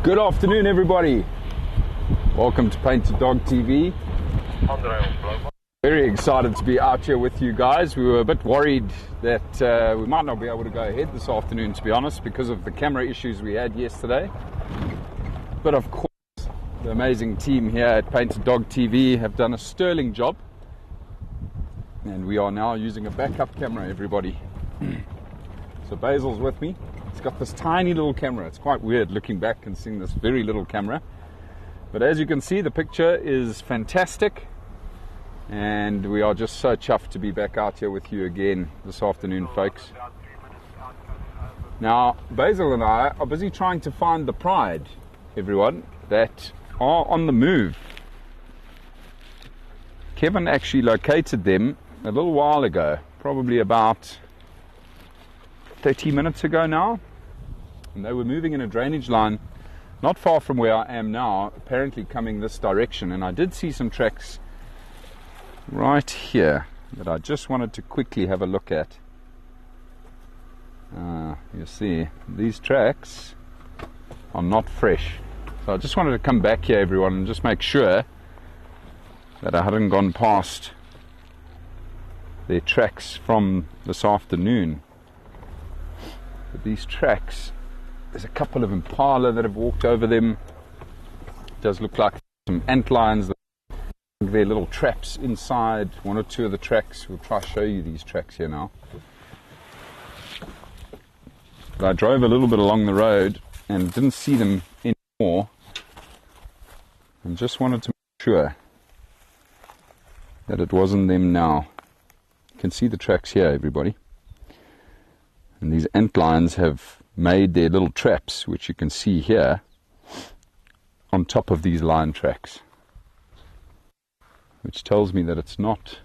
Good afternoon, everybody. Welcome to Painted Dog TV. Very excited to be out here with you guys. We were a bit worried that we might not be able to go ahead this afternoon, to be honest, because of the camera issues we had yesterday. But of course, the amazing team here at Painted Dog TV have done a sterling job. And we are now using a backup camera, everybody. So Basil's with me. He's got this tiny little camera. It's quite weird looking back and seeing this very little camera. But as you can see, the picture is fantastic. And we are just so chuffed to be back out here with you again this afternoon, folks. Now, Basil and I are busy trying to find the pride, everyone, that are on the move. Kevin actually located them a little while ago, probably about 30 minutes ago now, and they were moving in a drainage line not far from where I am now, apparently coming this direction. And I did see some tracks right here that I just wanted to quickly have a look at. You see, these tracks are not fresh, so I just wanted to come back here, everyone, and just make sure that I hadn't gone past their tracks from this afternoon. But these tracks, there's a couple of impala that have walked over them. It does look like some ant lions. There are little traps inside one or two of the tracks. We'll try to show you these tracks here now. But I drove a little bit along the road and didn't see them anymore, and just wanted to make sure that it wasn't them now. You can see the tracks here, everybody. And these ant lions have made their little traps, which you can see here, on top of these lion tracks, which tells me that it's not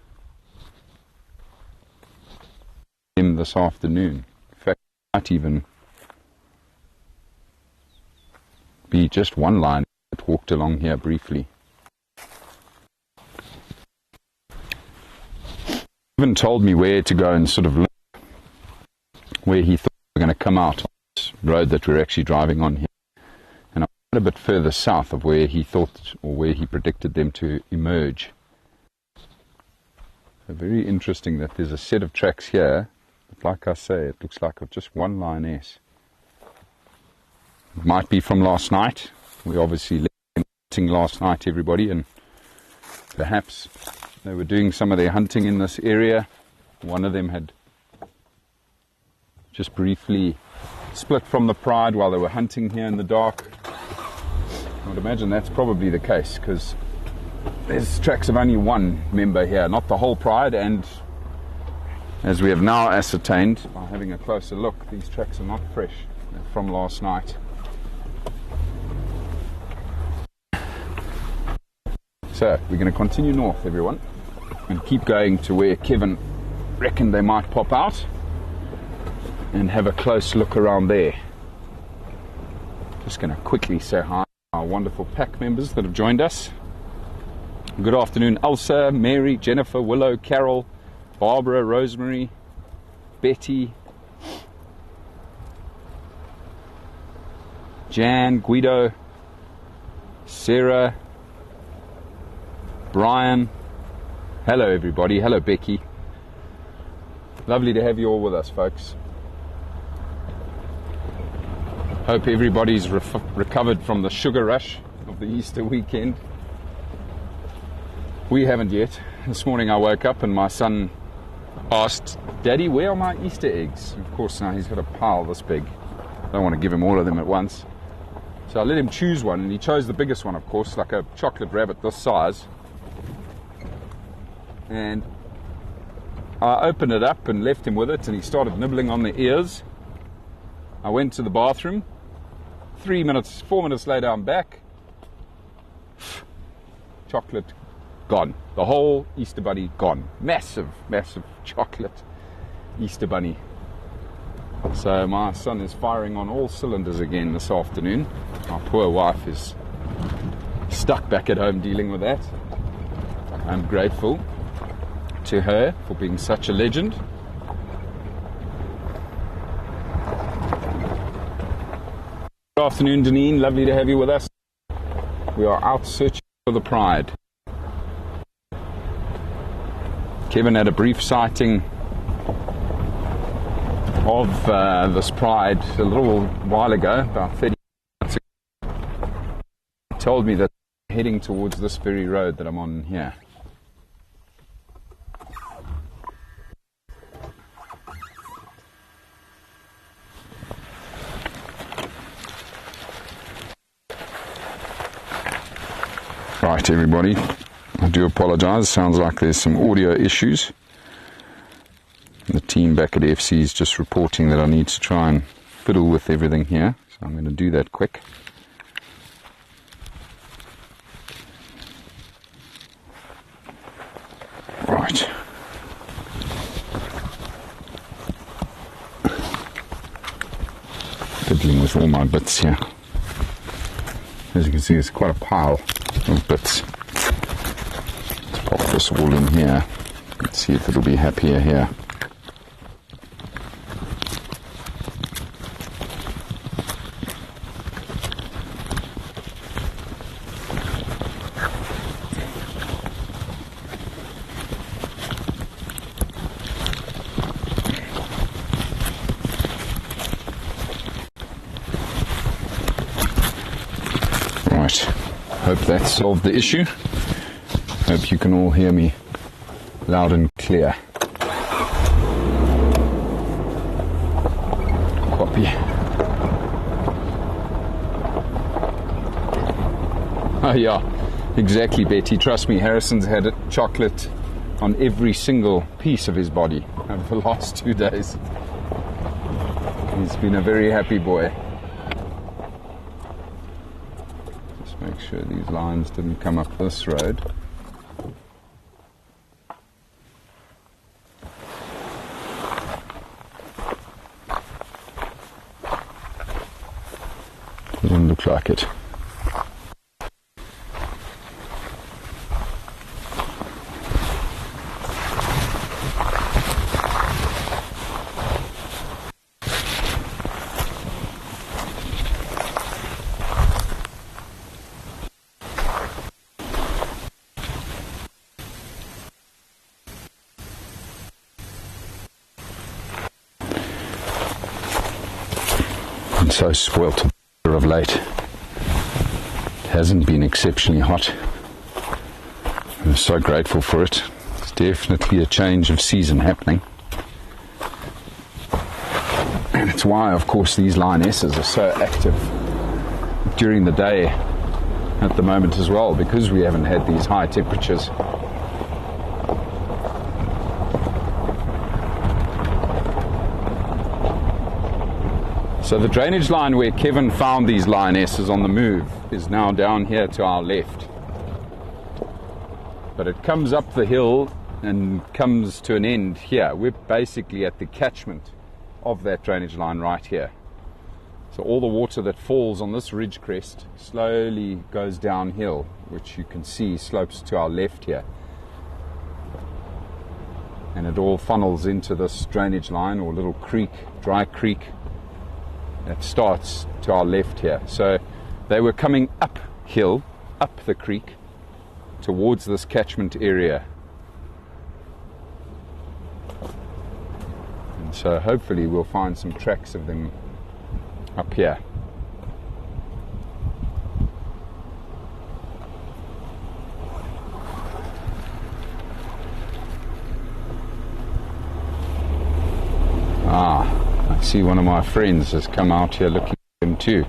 them this afternoon. In fact, it might even be just one lion that walked along here briefly. Even told me where to go and sort of look where he thought we were going to come out on this road that we're actually driving on here. And I'm a bit further south of where he thought, or where he predicted them to emerge. So very interesting that there's a set of tracks here, but like I say, it looks like just one lioness. It might be from last night. We obviously left them hunting last night, everybody, and perhaps they were doing some of their hunting in this area. One of them had just briefly split from the pride while they were hunting here in the dark. I would imagine that's probably the case, because there's tracks of only one member here, not the whole pride, and as we have now ascertained by having a closer look, these tracks are not fresh. They're from last night. So we're going to continue north, everyone, and keep going to where Kevin reckoned they might pop out, and have a close look around there. Just going to quickly say hi to our wonderful pack members that have joined us. Good afternoon, Elsa, Mary, Jennifer, Willow, Carol, Barbara, Rosemary, Betty, Jan, Guido, Sarah, Brian. Hello everybody. Hello Becky. Lovely to have you all with us, folks. Hope everybody's recovered from the sugar rush of the Easter weekend. We haven't yet. This morning I woke up and my son asked, "Daddy, where are my Easter eggs?" Of course, now he's got a pile this big. I don't want to give him all of them at once. So I let him choose one, and he chose the biggest one, of course, like a chocolate rabbit this size. And I opened it up and left him with it, and he started nibbling on the ears. I went to the bathroom. 4 minutes later, I'm back. Chocolate gone. The whole Easter bunny gone. Massive, massive chocolate Easter bunny. So my son is firing on all cylinders again this afternoon. My poor wife is stuck back at home dealing with that. I'm grateful to her for being such a legend. afternoon, Deneen. Lovely to have you with us. We are out searching for the pride. Kevin had a brief sighting of this pride a little while ago, about 30 minutes ago. He told me that they're heading towards this very road that I'm on here. Right, everybody, I do apologise. Sounds like there's some audio issues. The team back at FC is just reporting that I need to try and fiddle with everything here, so I'm going to do that quick. Right. Fiddling with all my bits here. As you can see, it's quite a pile of bits. Let's pop this all in here. Let's see if it'll be happier here. Hope that solved the issue. Hope you can all hear me loud and clear. Copy. Oh yeah, exactly, Betty. Trust me, Harrison's had chocolate on every single piece of his body over the last 2 days. He's been a very happy boy. Make sure these lines didn't come up this road. Doesn't look like it. So spoilt of late. It hasn't been exceptionally hot. I'm so grateful for it. It's definitely a change of season happening. And it's why, of course, these lionesses are so active during the day at the moment as well, because we haven't had these high temperatures. So the drainage line where Kevin found these lionesses on the move is now down here to our left. But it comes up the hill and comes to an end here. We're basically at the catchment of that drainage line right here. So all the water that falls on this ridge crest slowly goes downhill, which you can see slopes to our left here. And it all funnels into this drainage line or little creek, dry creek, that starts to our left here. So they were coming uphill, up the creek, towards this catchment area. And so hopefully we'll find some tracks of them up here. I see one of my friends has come out here looking for him too.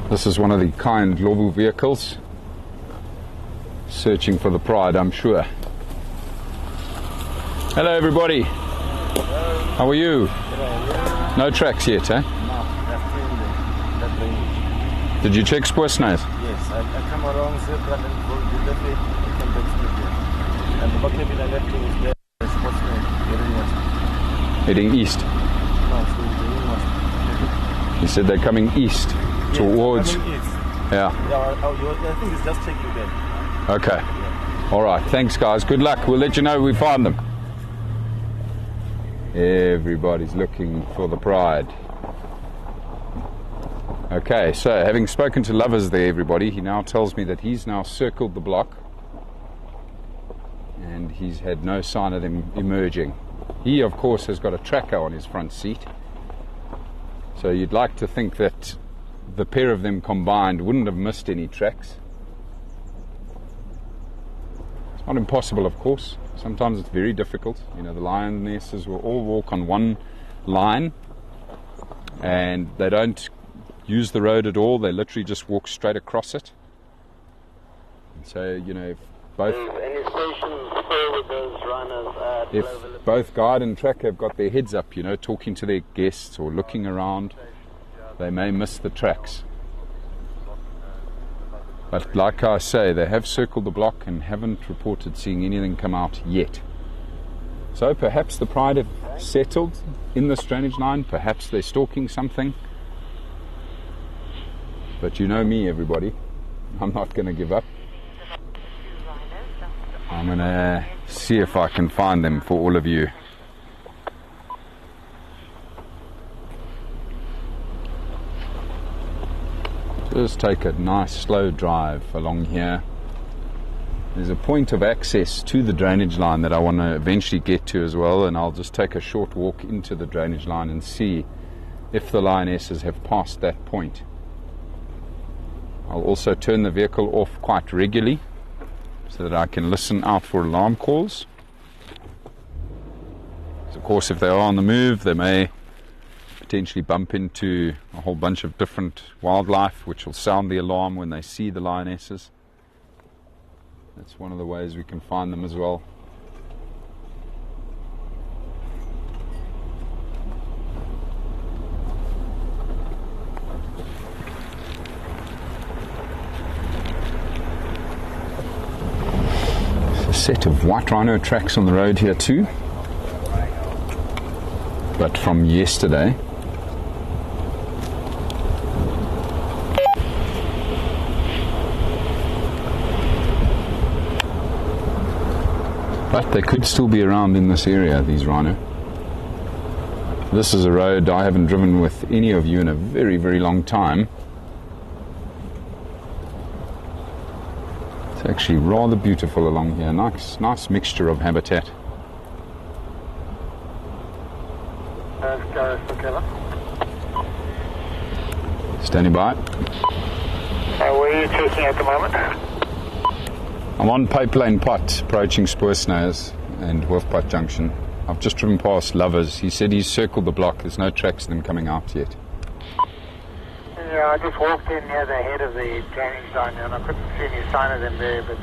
This is one of the kind Lowveld vehicles, searching for the pride, I'm sure. Hello everybody. Hello. How are you? Hello. No tracks yet, eh? No, that's drainage. Did you check Spoesnays? Yes, I come around Zebra and go to the left way, I come back to here. And the bucket in the left way is there, the Spoesnay, Heading east. No, so the He said they're coming east towards. Coming east. Yeah. I think it's just checking there. Okay. Yeah. All right. Thanks, guys. Good luck. We'll let you know we find them. Everybody's looking for the pride. Okay, so having spoken to Lovers there, everybody, he now tells me that he's now circled the block and he's had no sign of them emerging. He, of course, has got a tracker on his front seat, so you'd like to think that the pair of them combined wouldn't have missed any tracks. It's not impossible, of course. Sometimes it's very difficult. You know, the lionesses will all walk on one line and they don't use the road at all. They literally just walk straight across it. And so, you know, if both guide and tracker have got their heads up, you know, talking to their guests or looking around, they may miss the tracks. But like I say, they have circled the block and haven't reported seeing anything come out yet. So perhaps the pride have settled in this drainage line, perhaps they're stalking something. But you know me, everybody, I'm not going to give up. I'm going to see if I can find them for all of you. Just take a nice slow drive along here. There's a point of access to the drainage line that I want to eventually get to as well, and I'll just take a short walk into the drainage line and see if the lionesses have passed that point. I'll also turn the vehicle off quite regularly so that I can listen out for alarm calls. Of course, if they are on the move, they may potentially bump into a whole bunch of different wildlife which will sound the alarm when they see the lionesses. That's one of the ways we can find them as well. There's a set of white rhino tracks on the road here too, but from yesterday. But they could still be around in this area, these rhino. This is a road I haven't driven with any of you in a very, very long time. It's actually rather beautiful along here. Nice mixture of habitat. Gareth, okay. Standing by. Where are you chasing at the moment? I'm on Pipeline Pot, approaching Spoorsnares and Wolfpot Junction. I've just driven past Lovers. He said he's circled the block. There's no tracks of them coming out yet. Yeah, I just walked in near the head of the drainage line and I couldn't see any sign of them there, but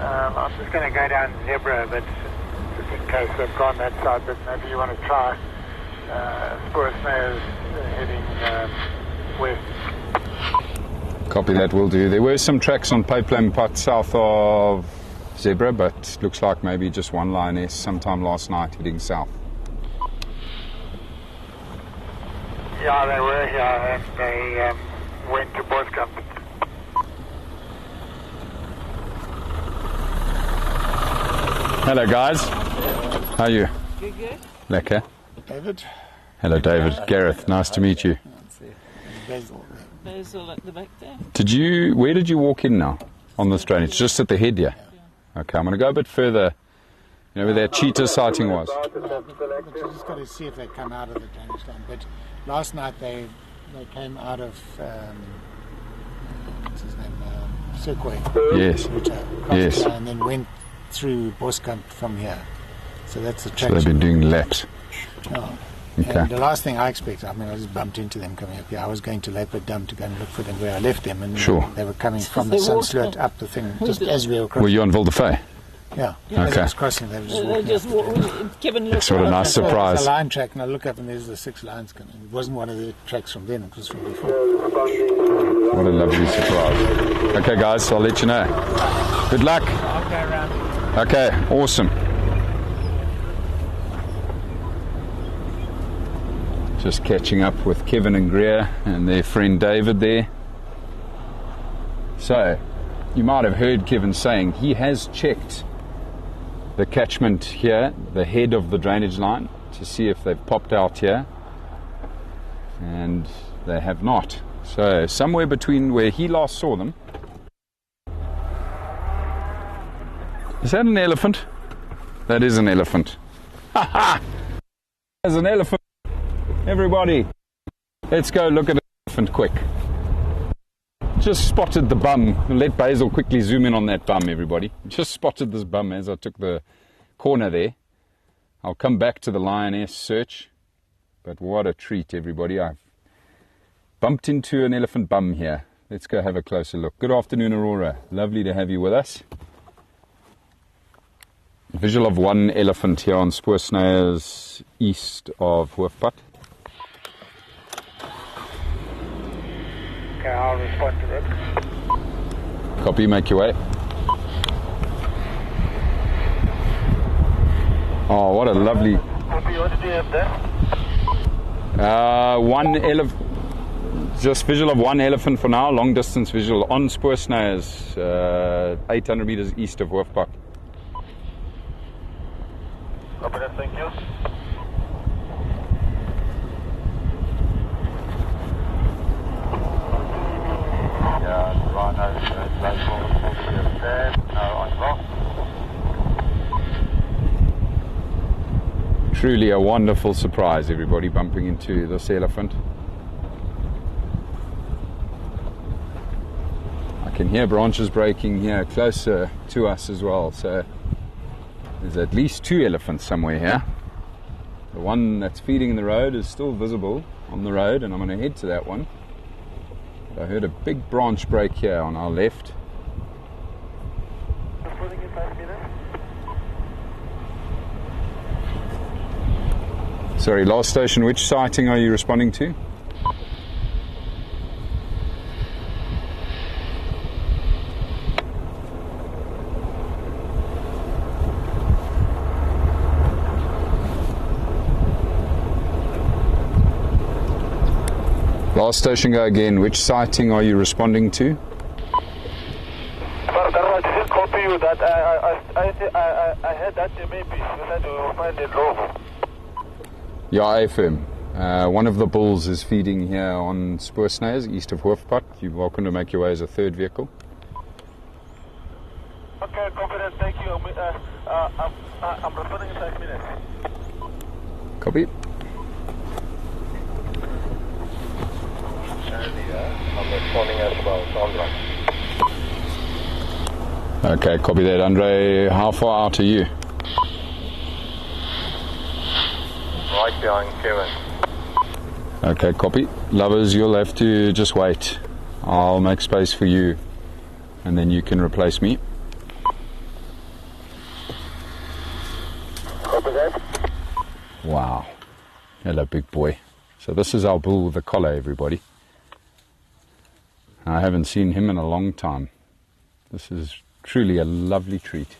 I'm just going to go down Zebra a bit, just in case they've gone that side, but maybe you want to try Spoorsnares heading west. Copy that, will do. There were some tracks on Pipeline Pot south of Zebra, but looks like maybe just one lioness sometime last night heading south. Yeah, they were here and they went to Boskamp. Hello guys, how are you? Good. Lekker. David? Hello David. Gareth, nice to meet you. Basil at the back there. Where did you walk in now on this drainage? Just at the head, yeah? Okay, I'm going to go a bit further, you know, where that cheetah sighting was. But you just got to see if they come out of the drainage line. But last night they came out of what's his name, Cirquay. Yes. Which Yes. And then went through Boskamp from here. So that's the track. So they've been doing laps. Yeah. Okay. And the last thing I expected, I mean, I just bumped into them coming up here. I was going to Leopard Dam to go and look for them where I left them, and Sure. they were coming from the They walked Sunsloot up the thing, just as we were crossing. Were you on Vildefeuille? Yeah. Okay. As I was crossing, they were just They walking just up. Kevin looked That's what a up. nice So there's surprise. a lion track, and I look up and there's the 6 lions coming. It wasn't one of the tracks from then, it was from before. What a lovely surprise. Okay guys, I'll let you know. Good luck. I'll go around. Okay, awesome. Just catching up with Kevin and Greer and their friend David there. So, you might have heard Kevin saying he has checked the catchment here, the head of the drainage line, to see if they've popped out here, and they have not. So somewhere between where he last saw them. Is that an elephant? That is an elephant. Ha ha! There's an elephant. Everybody, let's go look at an elephant quick. Just spotted the bum. Let Basil quickly zoom in on that bum, everybody. Just spotted this bum as I took the corner there. I'll come back to the lioness search. But what a treat, everybody. I've bumped into an elephant bum here. Let's go have a closer look. Good afternoon, Aurora. Lovely to have you with us. Visual of one elephant here on Spoorsnayers east of Hoofpad. Okay, I'll respond to that. Copy, make your way. Oh, what a lovely... Copy, what did you have there? One elephant, just visual of one elephant for now, long distance visual on Spoorsnayers, 800 meters east of Hoofpad. Copy that, thank you. Yeah, truly a wonderful surprise, everybody, bumping into this elephant. I can hear branches breaking here closer to us as well, so there's at least two elephants somewhere here. The one that's feeding in the road is still visible on the road, and I'm going to head to that one. I heard a big branch break here on our left. Sorry, last station, which sighting are you responding to? Last station, go again. Which sighting are you responding to? I didn't copy you that. I heard that maybe you said to find it low. Yeah, affirm. One of the bulls is feeding here on Spoorsnayers east of Hoofpad. You're welcome to make your way as a third vehicle. Okay, confident. Thank you. I'm responding in 5 minutes. Copy. I'm responding as well, Andre. Okay, copy that, Andre. How far out are you? Right behind Kevin. Okay, copy. Lovers, you'll have to just wait. I'll make space for you, and then you can replace me. Copy that. Wow. Hello, big boy. So this is our bull with the collar, everybody. I haven't seen him in a long time. This is truly a lovely treat.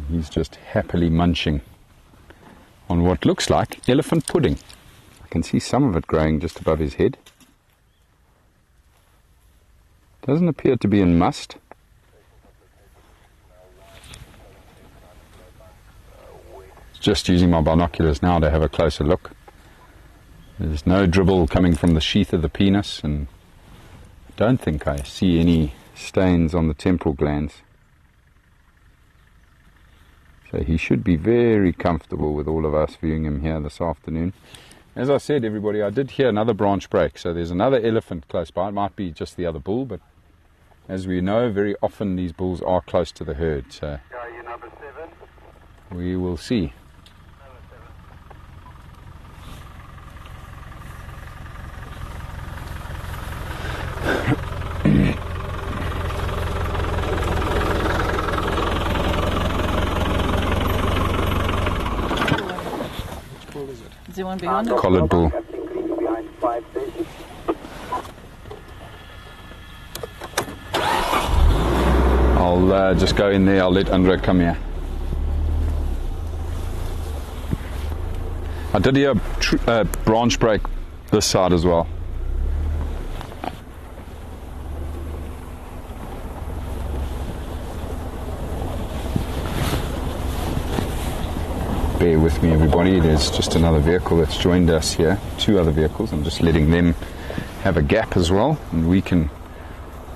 He's just happily munching on what looks like elephant pudding. I can see some of it growing just above his head. Doesn't appear to be in must. Just using my binoculars now to have a closer look. There's no dribble coming from the sheath of the penis, and I don't think I see any stains on the temporal glands. So he should be very comfortable with all of us viewing him here this afternoon. As I said, everybody, I did hear another branch break, so there's another elephant close by. It might be just the other bull, but as we know, very often these bulls are close to the herd, so Yeah, you number 7. we will see. Is there one behind us? Collared bull. Behind 5 stations. I'll just go in there. I'll let Andre come here. I did hear a branch break this side as well. bear with me, everybody. There's just another vehicle that's joined us here, 2 other vehicles. I'm just letting them have a gap as well, and we can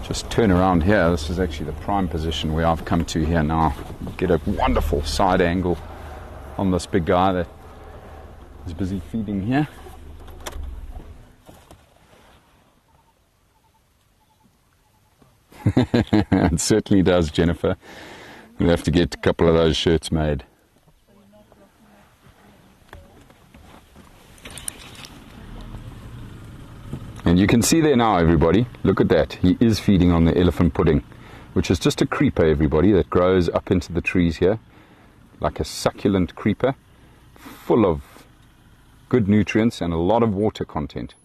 just turn around here. This is actually the prime position where I've come to here now. Get a wonderful side angle on this big guy that is busy feeding here. It certainly does, Jennifer. We'll have to get a couple of those shirts made. And you can see there now, everybody, look at that. He is feeding on the elephant pudding, which is just a creeper, everybody, that grows up into the trees here, like a succulent creeper, full of good nutrients and a lot of water content.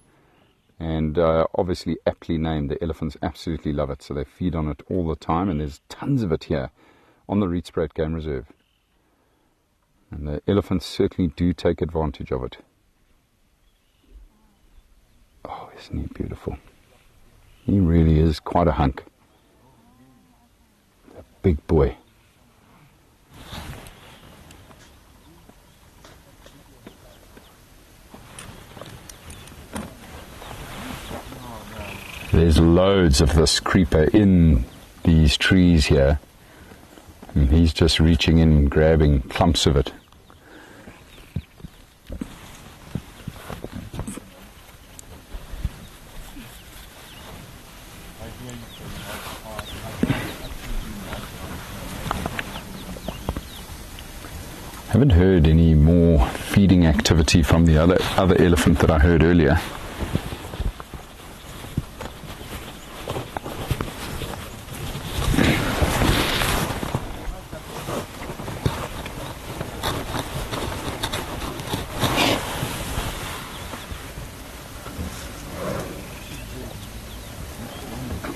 And obviously aptly named. The elephants absolutely love it, so they feed on it all the time, and there's tons of it here on the Rietspruit Game Reserve. And the elephants certainly do take advantage of it. Oh, isn't he beautiful? He really is quite a hunk. A big boy. There's loads of this creeper in these trees here. And he's just reaching in and grabbing clumps of it. Haven't heard any more feeding activity from the other elephant that I heard earlier.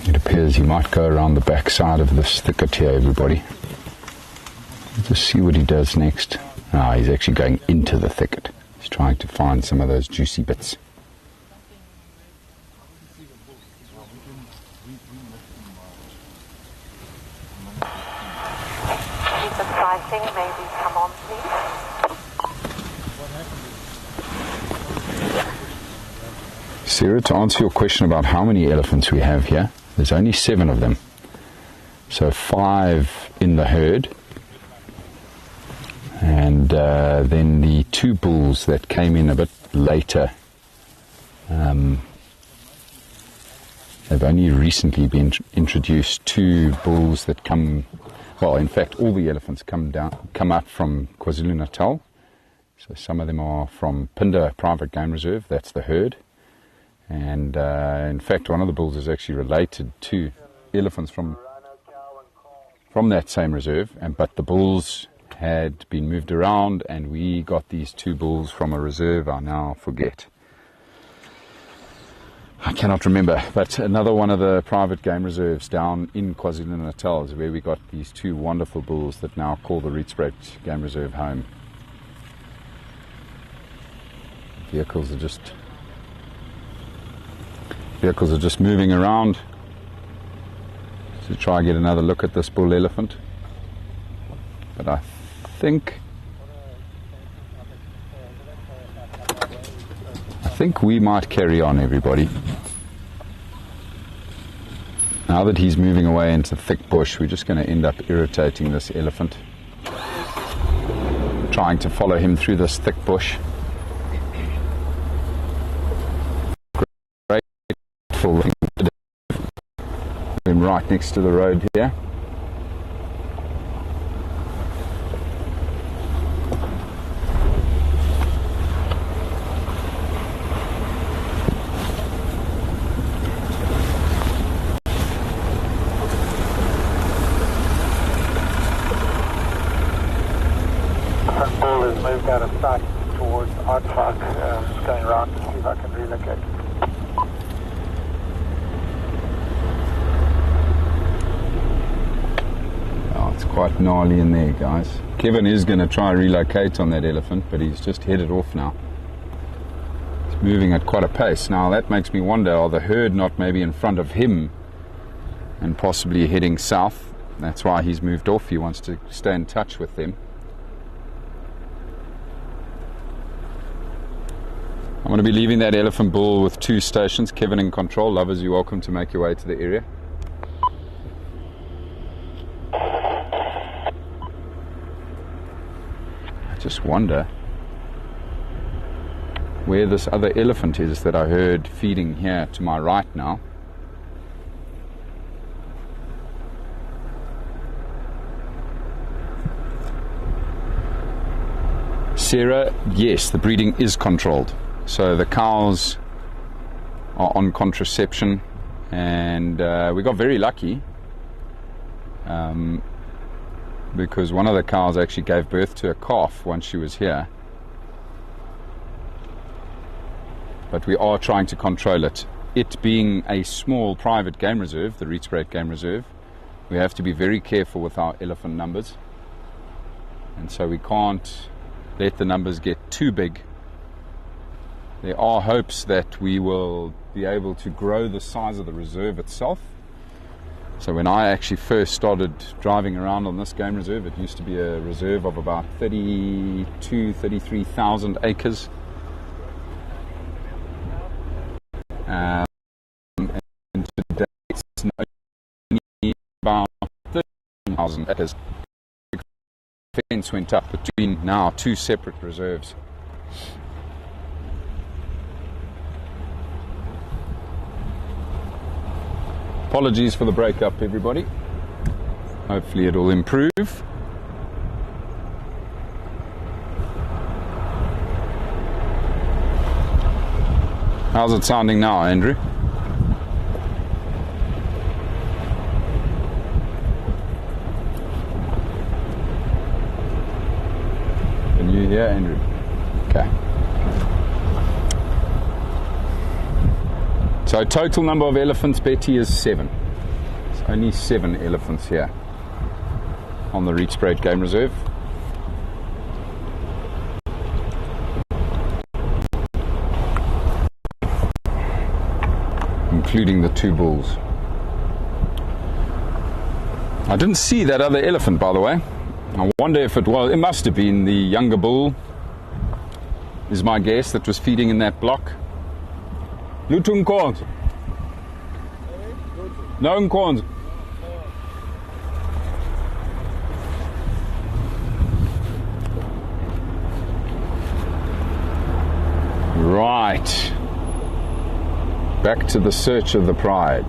It appears he might go around the back side of this thicket here, everybody. Let's just see what he does next. Ah, he's actually going into the thicket. He's trying to find some of those juicy bits. Maybe come on, please. Sarah, to answer your question about how many elephants we have here, there's only 7 of them. So 5 in the herd. And then the 2 bulls that came in a bit later. They've only recently been introduced. 2 bulls that come, well, in fact, all the elephants come up from KwaZulu-Natal. So some of them are from Pinder Private Game Reserve. That's the herd. And in fact, one of the bulls is actually related to elephants from that same reserve. But the bulls had been moved around, and we got these 2 bulls from a reserve I now forget. I cannot remember, but another one of the private game reserves down in KwaZulu-Natal is where we got these 2 wonderful bulls that now call the Rietspruit Game Reserve home. Vehicles are just moving around to try and get another look at this bull elephant. But I think we might carry on, everybody. Now that he's moving away into thick bush, we're just going to end up irritating this elephant, trying to follow him through this thick bush. Grateful to him right next to the road here. Poole has moved out of sight towards Aardvark, just going around to see if I can relocate. Oh, it's quite gnarly in there, guys. Kevin is going to try and relocate on that elephant, but he's just headed off now. He's moving at quite a pace. Now that makes me wonder, are the herd not maybe in front of him and possibly heading south? That's why he's moved off. He wants to stay in touch with them. I'm going to be leaving that elephant bull with 2 stations. Kevin in control. Lovers, you're welcome to make your way to the area. I just wonder where this other elephant is that I heard feeding here to my right now. Sarah, yes, the breeding is controlled. So the cows are on contraception, and we got very lucky because one of the cows actually gave birth to a calf once she was here. But we are trying to control it. It being a small private game reserve, the Rietspruit Game Reserve, we have to be very careful with our elephant numbers, and so we can't let the numbers get too big. There are hopes that we will be able to grow the size of the reserve itself. So when I actually first started driving around on this game reserve, it used to be a reserve of about 33,000 acres. And today it's only about 13,000 acres. The fence went up between now 2 separate reserves. Apologies for the breakup, everybody. Hopefully it'll improve. How's it sounding now, Andrew? Can you hear, Andrew? Okay. So total number of elephants, Betty, is 7. There's only 7 elephants here on the Rietspruit Game Reserve. Including the 2 bulls. I didn't see that other elephant, by the way. I wonder if it was, it must have been the younger bull, is my guess, that was feeding in that block. Lutung corns. No corns. Right. Back to the search of the pride.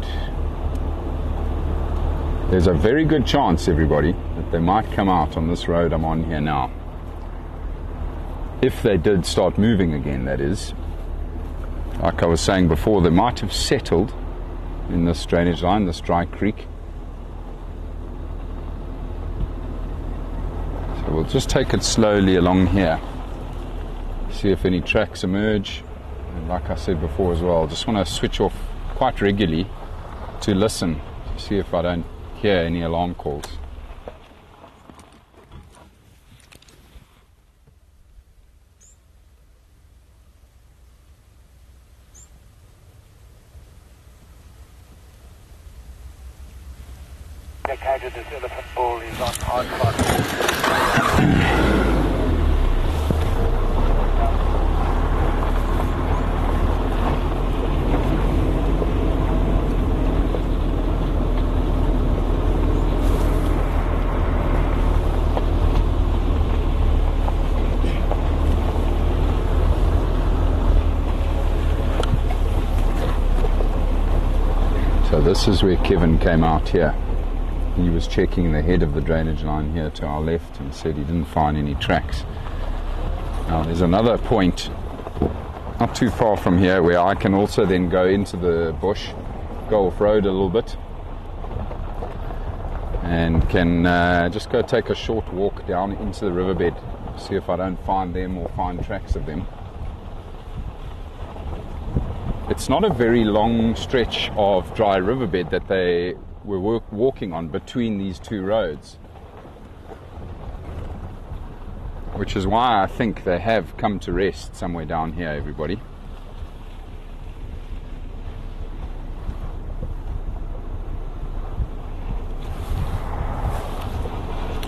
There's a very good chance, everybody, that they might come out on this road I'm on here now. If they did start moving again, that is. Like I was saying before, they might have settled in this drainage line, this dry creek. So we'll just take it slowly along here. See if any tracks emerge. And like I said before as well, just want to switch off quite regularly to listen, to see if I don't hear any alarm calls. Indicated this elephant bull is on hard front. So this is where Kevin came out here. He was checking the head of the drainage line here to our left and said he didn't find any tracks. Now there's another point not too far from here where I can also then go into the bush, go off road a little bit, and can just go take a short walk down into the riverbed, see if I don't find them or find tracks of them. It's not a very long stretch of dry riverbed that they were walking on between these 2 roads, which is why I think they have come to rest somewhere down here, everybody.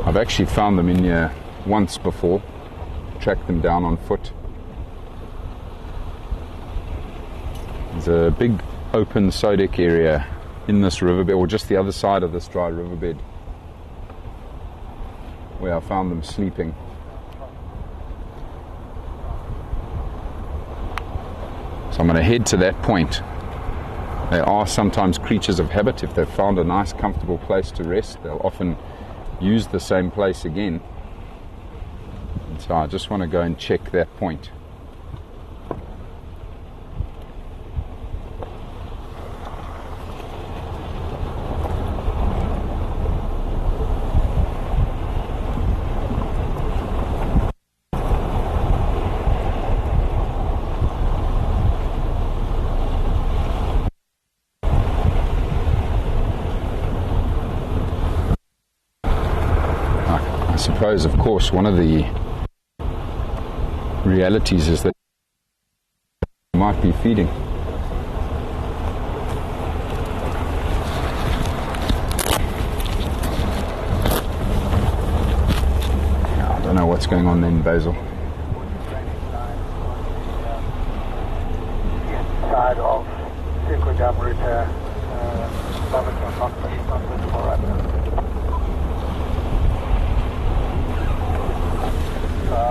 I've actually found them in here once before, tracked them down on foot. There's a big open sodic area in this riverbed, or just the other side of this dry riverbed, where I found them sleeping. So I'm going to head to that point. They are sometimes creatures of habit. If they've found a nice comfortable place to rest, they'll often use the same place again. And so I just want to go and check that point. I suppose, of course, one of the realities is that you might be feeding. I don't know what's going on then, Basil. Side of Gum Route, not visible right now.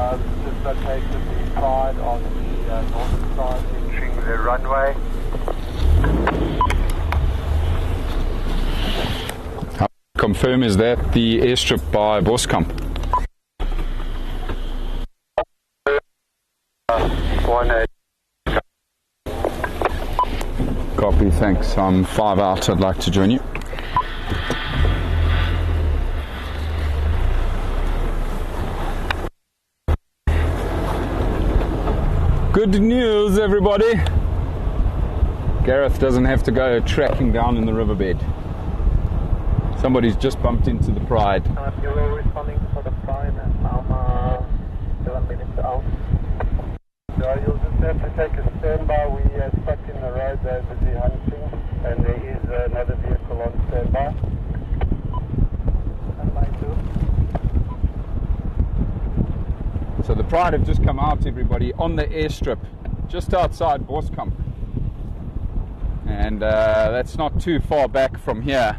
This is located the side of the northern side, entering the runway. How confirm is that the airstrip by Boskamp? 1-8. Copy, thanks. I'm 5 out. I'd like to join you. Good news, everybody. Gareth doesn't have to go tracking down in the riverbed. Somebody's just bumped into the Pride. You were responding for the Pride, and I'm 7 minutes out. So you'll just have to take a standby. We are stuck in the road, they're busy hunting, and there is another vehicle on standby. So the Pride have just come out, everybody, on the airstrip just outside Boskamp, and that's not too far back from here.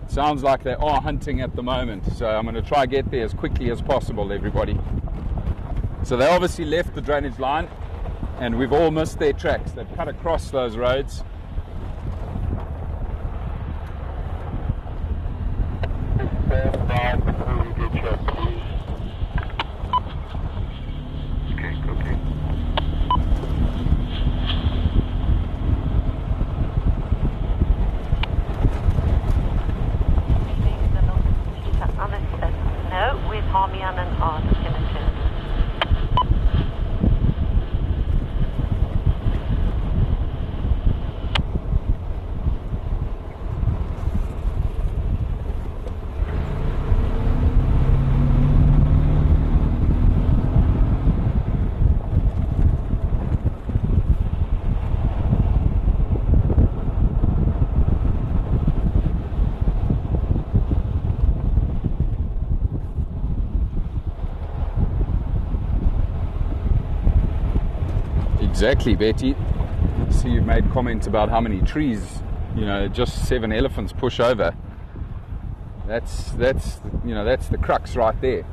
Sounds like they are hunting at the moment, so I'm going to try get there as quickly as possible, everybody. So they obviously left the drainage line, and we've all missed their tracks. They've cut across those roads. Exactly, Betty. See, you've made comments about how many trees, just 7 elephants push over. That's the crux right there.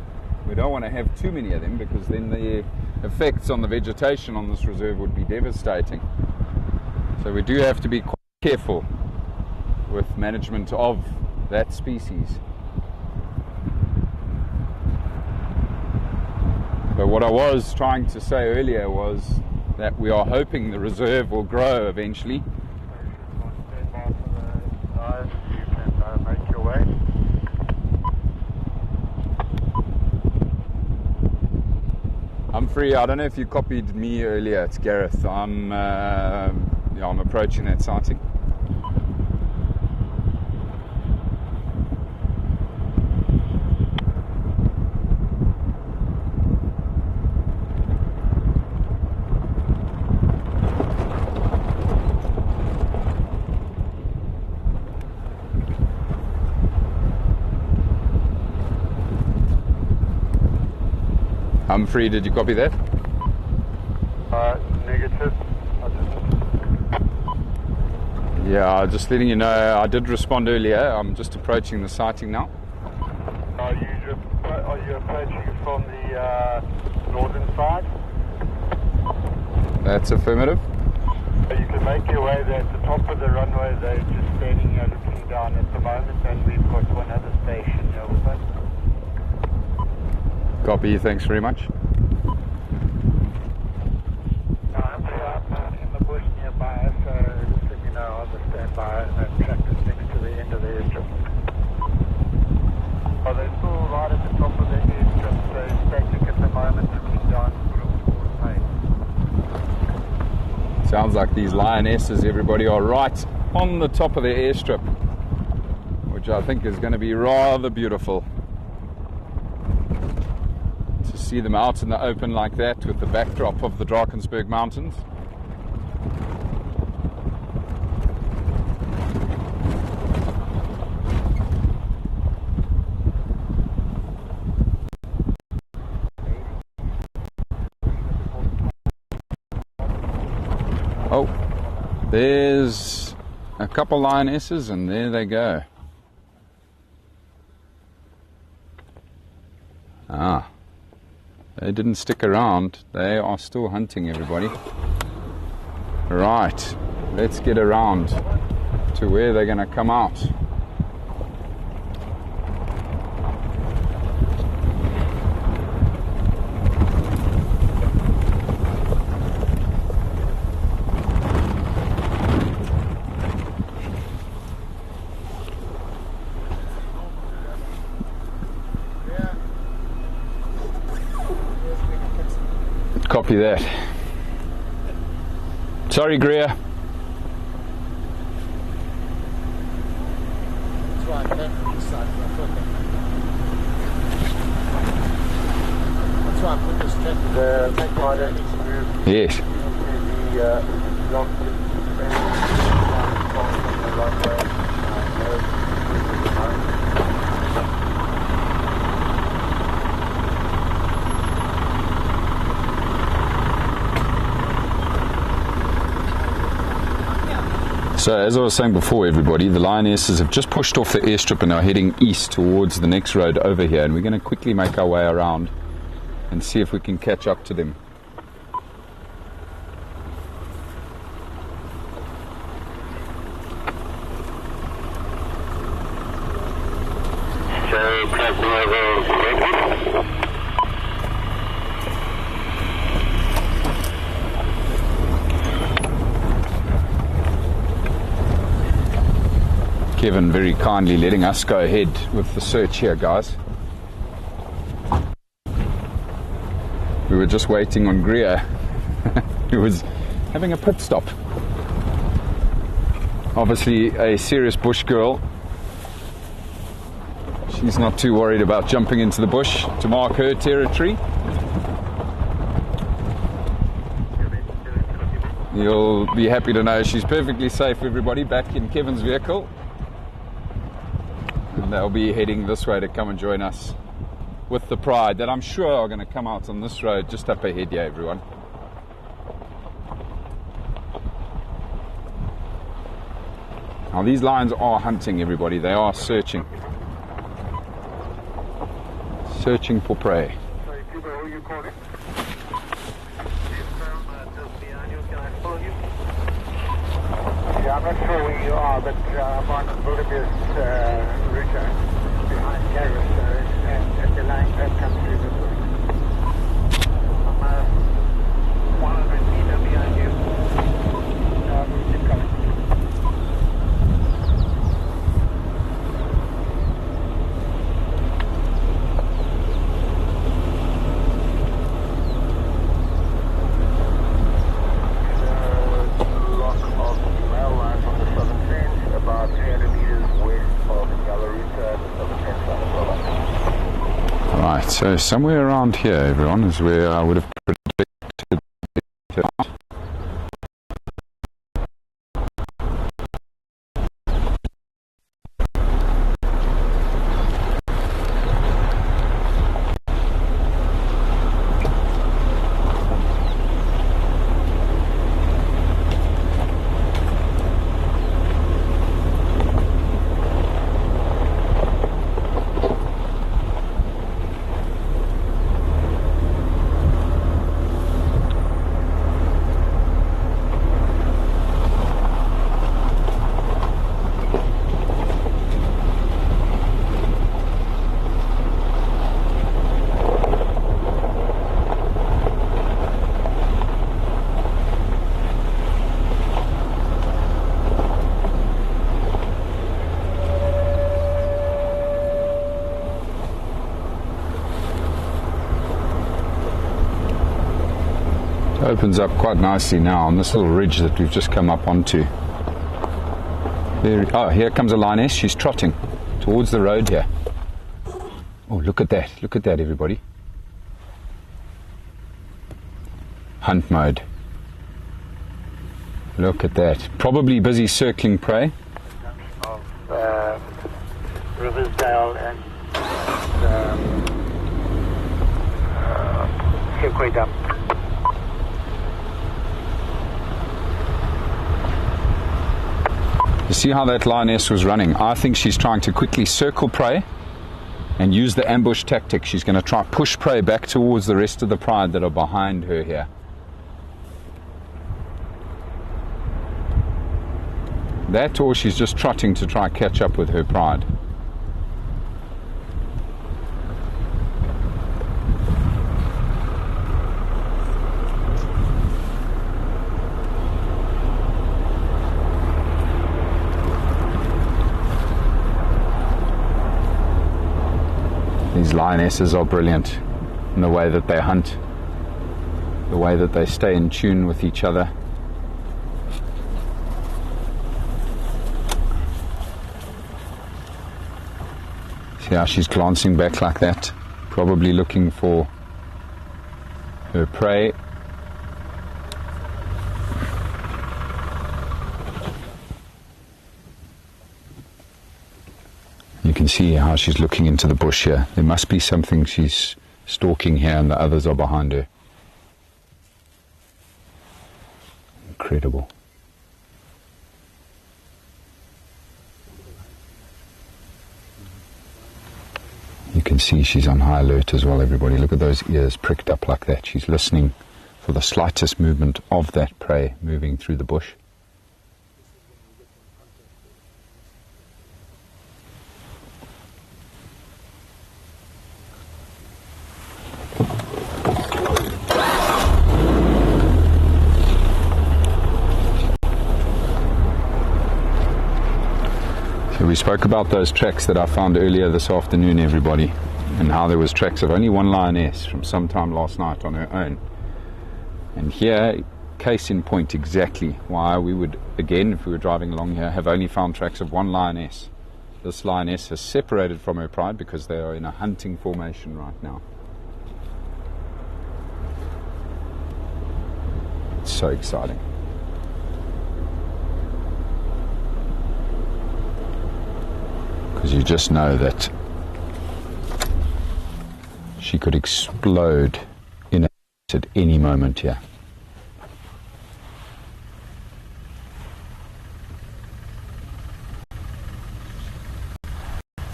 We don't want to have too many of them, because then the effects on the vegetation on this reserve would be devastating. So we do have to be quite careful with management of that species. But what I was trying to say earlier was that we are hoping the reserve will grow eventually. Make your way. I'm free. I don't know if you copied me earlier. It's Gareth. I'm approaching that sighting. I'm free. Did you copy that? Negative. I just Yeah, just letting you know, I did respond earlier. I'm just approaching the sighting now. Are you approaching from the northern side? That's affirmative. You can make your way there at the top of the runway. They're just standing here looking down at the moment, and we've got one other station here with us. Copy, thanks very much. I'm in the bush nearby, so just let me know. I'll just stand by and track this next to the end of the airstrip. Oh, they're still right at the top of the airstrip, so static at the moment, looking down towards me. Sounds like these lionesses, everybody, are right on the top of the airstrip, which I think is going to be rather beautiful. To see them out in the open like that with the backdrop of the Drakensberg Mountains. Oh, there's a couple lionesses, and there they go. Ah, they didn't stick around. They are still hunting, everybody. Right, let's get around to where they're going to come out. Copy that. Sorry, Greer. That's why I came from this side, 'cause I thought that's why I put this tent. The pilot needs to move Yes. into the lock from the runway. So as I was saying before, everybody, the lionesses have just pushed off the airstrip and are heading east towards the next road over here, and we're going to quickly make our way around and see if we can catch up to them. Kevin very kindly letting us go ahead with the search here, guys. We were just waiting on Greer, who was having a pit stop. Obviously a serious bush girl. She's not too worried about jumping into the bush to mark her territory. You'll be happy to know she's perfectly safe, everybody, back in Kevin's vehicle. And they'll be heading this way to come and join us with the pride that I'm sure are going to come out on this road just up ahead here, everyone. Now these lions are hunting, everybody. They are searching. Searching for prey. Sorry, Cuba, who are you calling? Just behind you. Can I follow you? Yeah, I'm not sure where you are, but I'm on Wildebeer's route behind Gareth, and the line that comes through the bush. I'm 100 meters behind you. We'll keep coming. So somewhere around here, everyone, is where I would have predicted it. opens up quite nicely now on this little ridge that we've just come up onto. Here comes a lioness. She's trotting towards the road here. Oh, look at that. Look at that, everybody. Hunt mode. Look at that. Probably busy circling prey. Of Riversdale and Hickory Dump. You see how that lioness was running? I think she's trying to quickly circle prey and use the ambush tactic. She's going to try push prey back towards the rest of the pride that are behind her here. That, or she's just trotting to try catch up with her pride. These lionesses are brilliant in the way that they hunt, the way that they stay in tune with each other. See how she's glancing back like that, probably looking for her prey. You can see how she's looking into the bush here. There must be something she's stalking here, and the others are behind her. Incredible. You can see she's on high alert as well, everybody. Look at those ears pricked up like that. She's listening for the slightest movement of that prey moving through the bush. We spoke about those tracks that I found earlier this afternoon, everybody, and how there was tracks of only one lioness from sometime last night on her own. And here, case in point exactly why we would, again, if we were driving along here, have only found tracks of one lioness. This lioness has separated from her pride because they are in a hunting formation right now. It's so exciting. Because you just know that she could explode in at any moment here.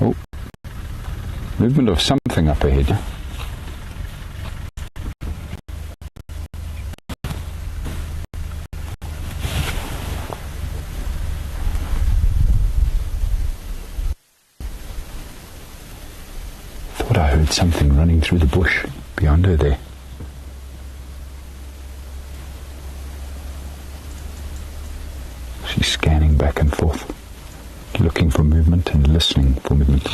Oh, movement of something up ahead. I heard something running through the bush beyond her there. She's scanning back and forth, looking for movement and listening for movement.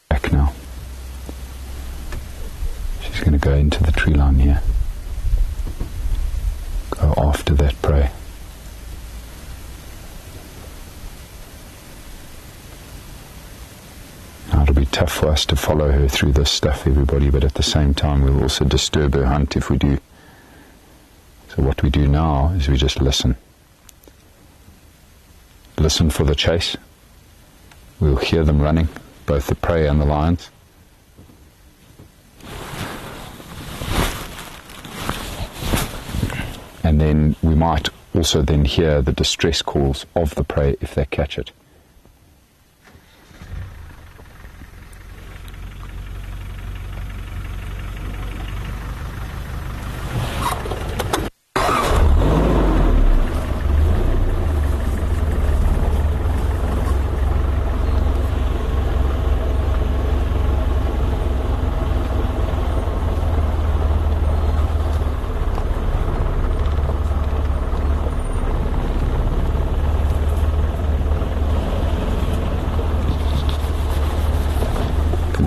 Back now. She's going to go into the tree line here. Go after that prey. Tough for us to follow her through this stuff, everybody, but at the same time we'll also disturb her hunt if we do. So what we do now is we just listen. Listen for the chase. We'll hear them running, both the prey and the lions. And then we might also then hear the distress calls of the prey if they catch it.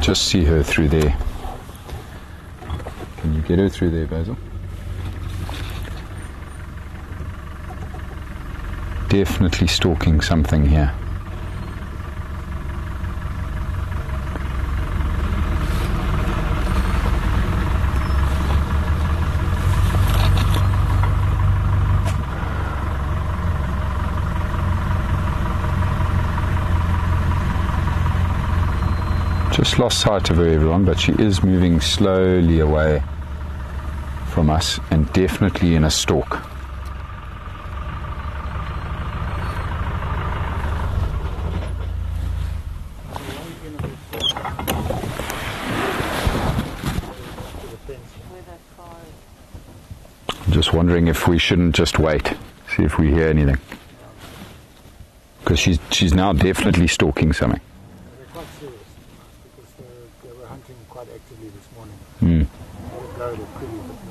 just see her through there. Can you get her through there, Basil? Definitely stalking something here. Just lost sight of her, everyone, but she is moving slowly away from us and definitely in a stalk. I'm just wondering if we shouldn't just wait, see if we hear anything, because she's now definitely stalking something. They're quite serious because they were hunting quite actively this morning. Mm. They're pretty but missing.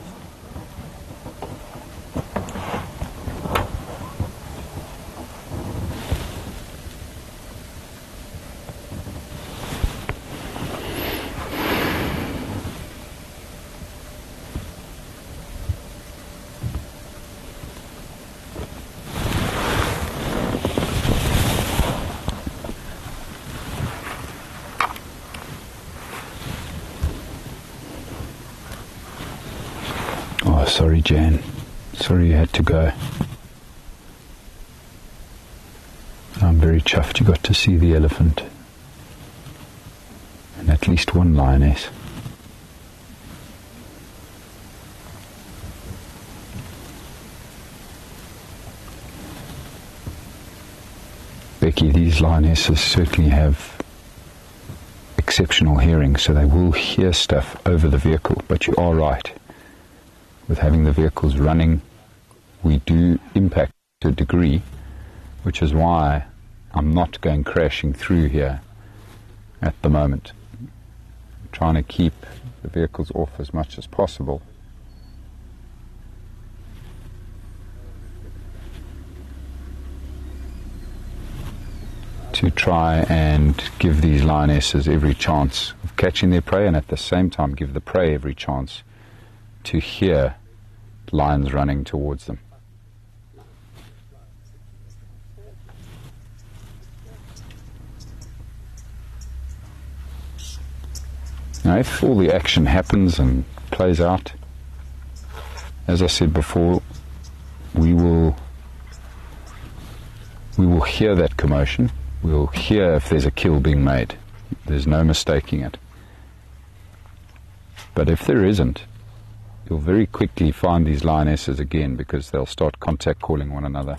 Oh, sorry, Jan. Sorry you had to go. I'm very chuffed you got to see the elephant. And at least one lioness. Becky, these lionesses certainly have exceptional hearing, so they will hear stuff over the vehicle, but you are right. With having the vehicles running, we do impact to a degree, which is why I'm not going crashing through here at the moment. I'm trying to keep the vehicles off as much as possible. To try and give these lionesses every chance of catching their prey, and at the same time give the prey every chance to hear lions running towards them. Now, if all the action happens and plays out, as I said before, we will hear that commotion. We'll hear if there's a kill being made. There's no mistaking it. But if there isn't, you'll very quickly find these lionesses again, because they'll start contact calling one another.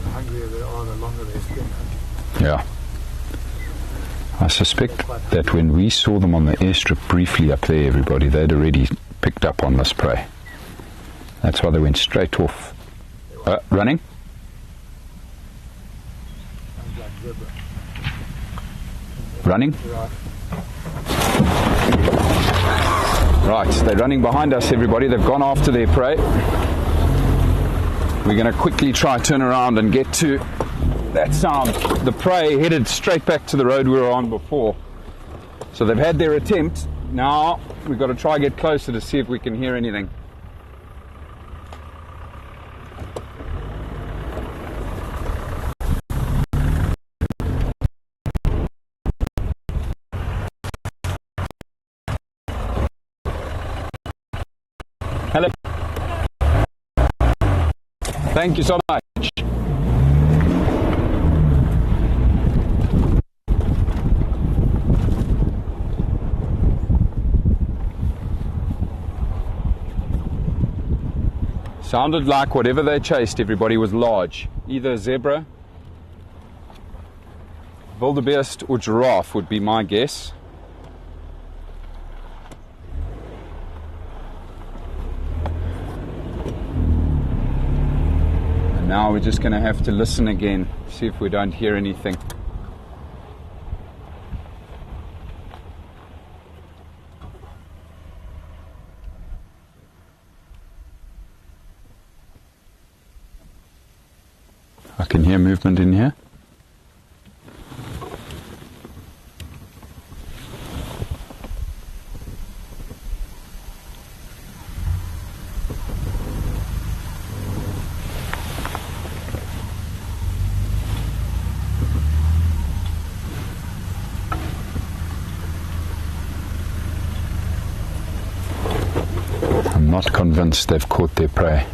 The hungrier they are, the longer they spend hunting. Yeah. I suspect that when we saw them on the airstrip briefly up there, everybody, they'd already picked up on this prey. That's why they went straight off. Running? Running? Right, they're running behind us, everybody. They've gone after their prey. We're going to quickly try turn around and get to that sound. The prey headed straight back to the road we were on before. So they've had their attempt. Now we've got to try get closer to see if we can hear anything. Hello. Thank you so much. Sounded like whatever they chased, everybody, was large. Either zebra, wildebeest or giraffe would be my guess. And now we're just going to have to listen again, see if we don't hear anything. I can hear movement in here. I'm not convinced they've caught their prey.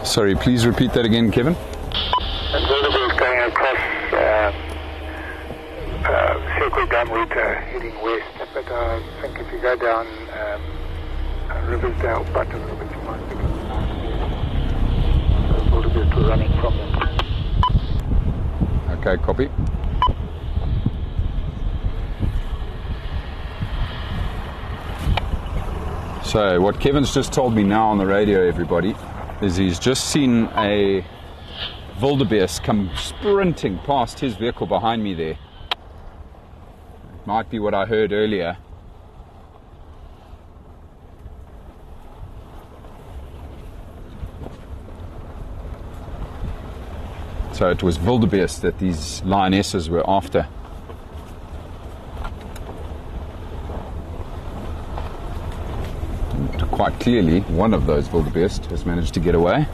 Sorry, please repeat that again, Kevin. Wildebeest going across Rietspruit Game Reserve heading west, but I think if you go down Riversdale Butt a little bit, you might pick up the wildebeest were running from them. Okay, copy. So what Kevin's just told me now on the radio, everybody, is he's just seen a wildebeest come sprinting past his vehicle behind me there. It might be what I heard earlier. So it was wildebeest that these lionesses were after. Quite clearly, one of those wildebeest has managed to get away.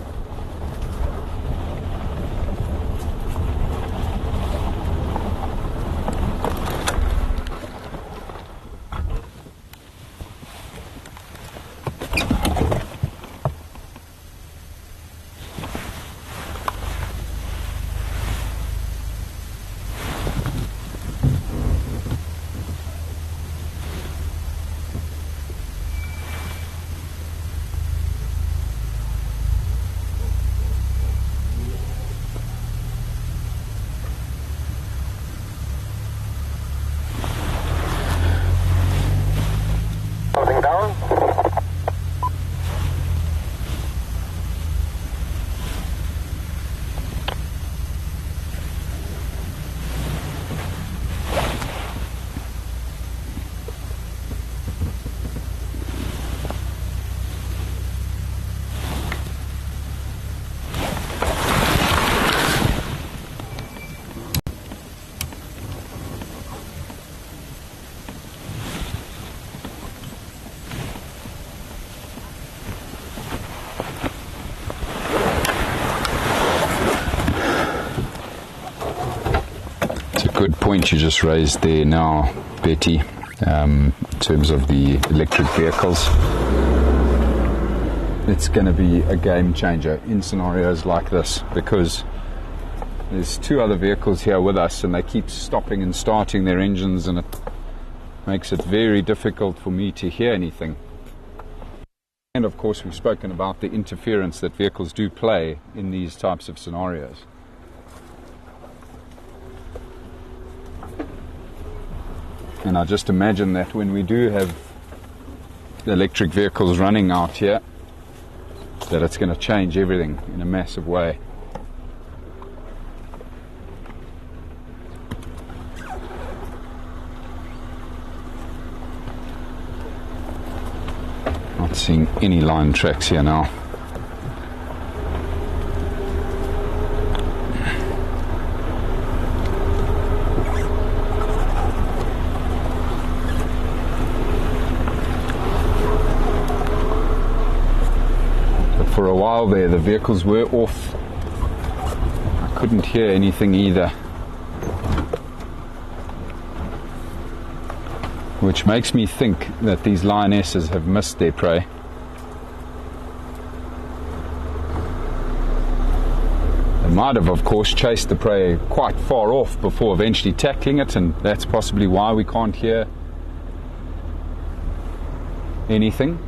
Good point you just raised there now, Betty, in terms of the electric vehicles. It's going to be a game changer in scenarios like this, because there's two other vehicles here with us and they keep stopping and starting their engines, and it makes it very difficult for me to hear anything. And of course we've spoken about the interference that vehicles do play in these types of scenarios. And I just imagine that when we do have electric vehicles running out here, that it's going to change everything in a massive way. Not seeing any line tracks here now. For a while there, the vehicles were off. I couldn't hear anything either, which makes me think that these lionesses have missed their prey. They might have, of course, chased the prey quite far off before eventually tackling it, and that's possibly why we can't hear anything.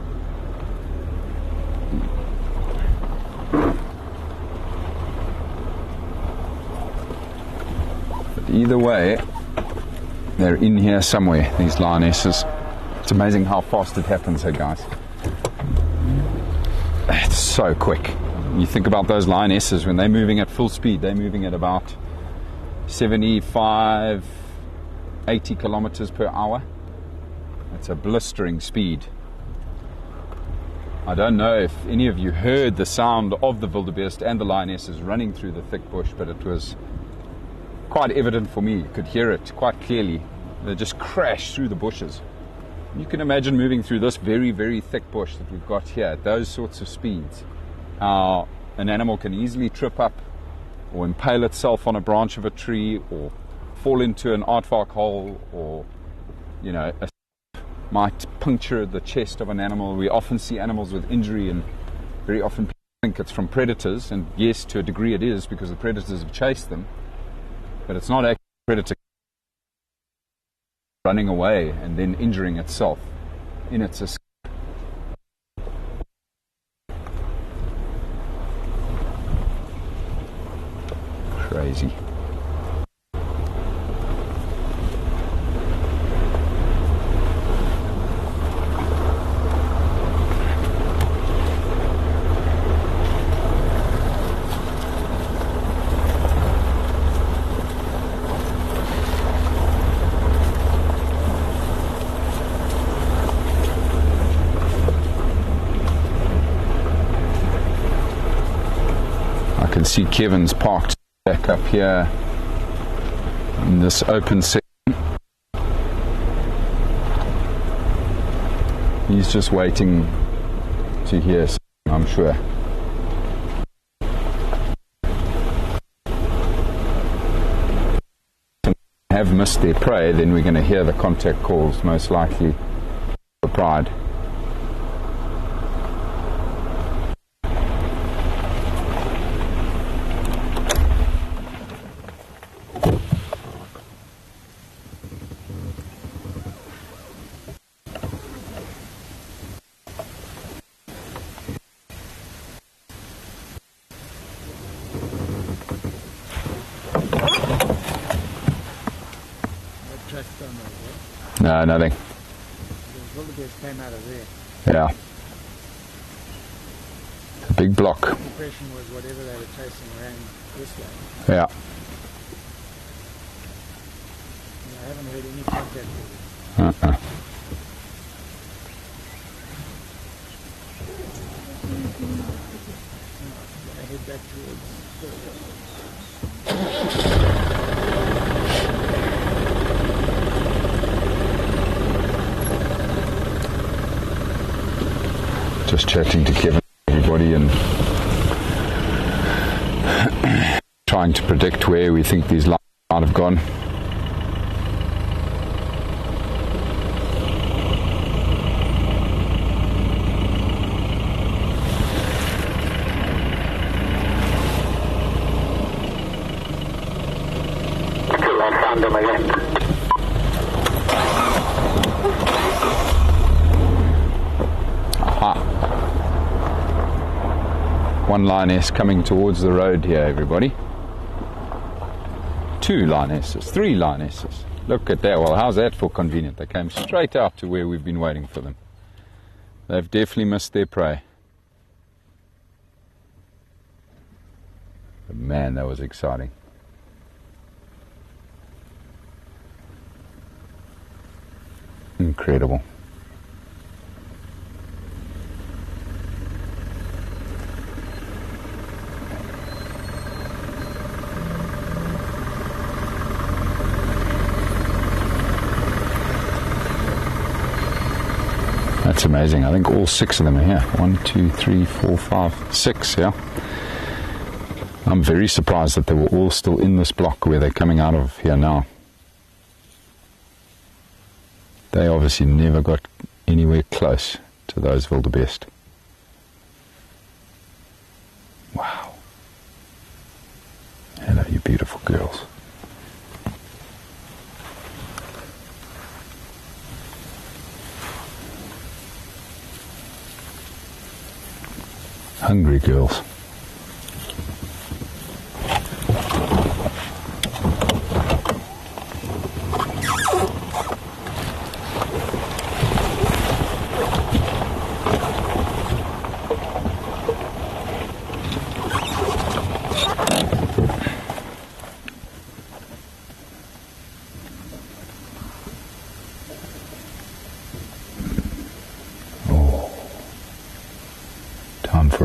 But either way, they're in here somewhere, these lionesses. It's amazing how fast it happens here, guys. It's so quick. You think about those lionesses, when they're moving at full speed, they're moving at about 75, 80 kilometers per hour. It's a blistering speed. I don't know if any of you heard the sound of the wildebeest and the lionesses running through the thick bush, but it was quite evident for me. You could hear it quite clearly. They just crashed through the bushes. You can imagine moving through this very, very thick bush that we've got here at those sorts of speeds. An animal can easily trip up or impale itself on a branch of a tree or fall into an aardvark hole, or, you know, might puncture the chest of an animal. We often see animals with injury, and very often people think it's from predators, and yes, to a degree it is, because the predators have chased them, but it's not actually a predator running away and then injuring itself in its escape. Crazy. I can see Kevin's parked back up here in this open section. He's just waiting to hear something, I'm sure. Have missed their prey, then we're going to hear the contact calls, most likely for pride. No, nothing. The wildebeest came out of there. Yeah. A big block. The impression was whatever they were chasing ran this way. Yeah. And I haven't heard any contact with Uh-uh. I head back towards Just chatting to Kevin, everybody, and trying to predict where we think these lions might have gone. I found them again. One lioness coming towards the road here, everybody. Two lionesses, three lionesses. Look at that. Well, how's that for convenient? They came straight out to where we've been waiting for them. They've definitely missed their prey. But man, that was exciting. Incredible. That's amazing. I think all six of them are here. 1, 2, 3, 4, 5, 6, yeah. I'm very surprised that they were all still in this block where they're coming out of here now. They obviously never got anywhere close to those wildebeest. Wow. Hello, you beautiful girls. Hungry girls.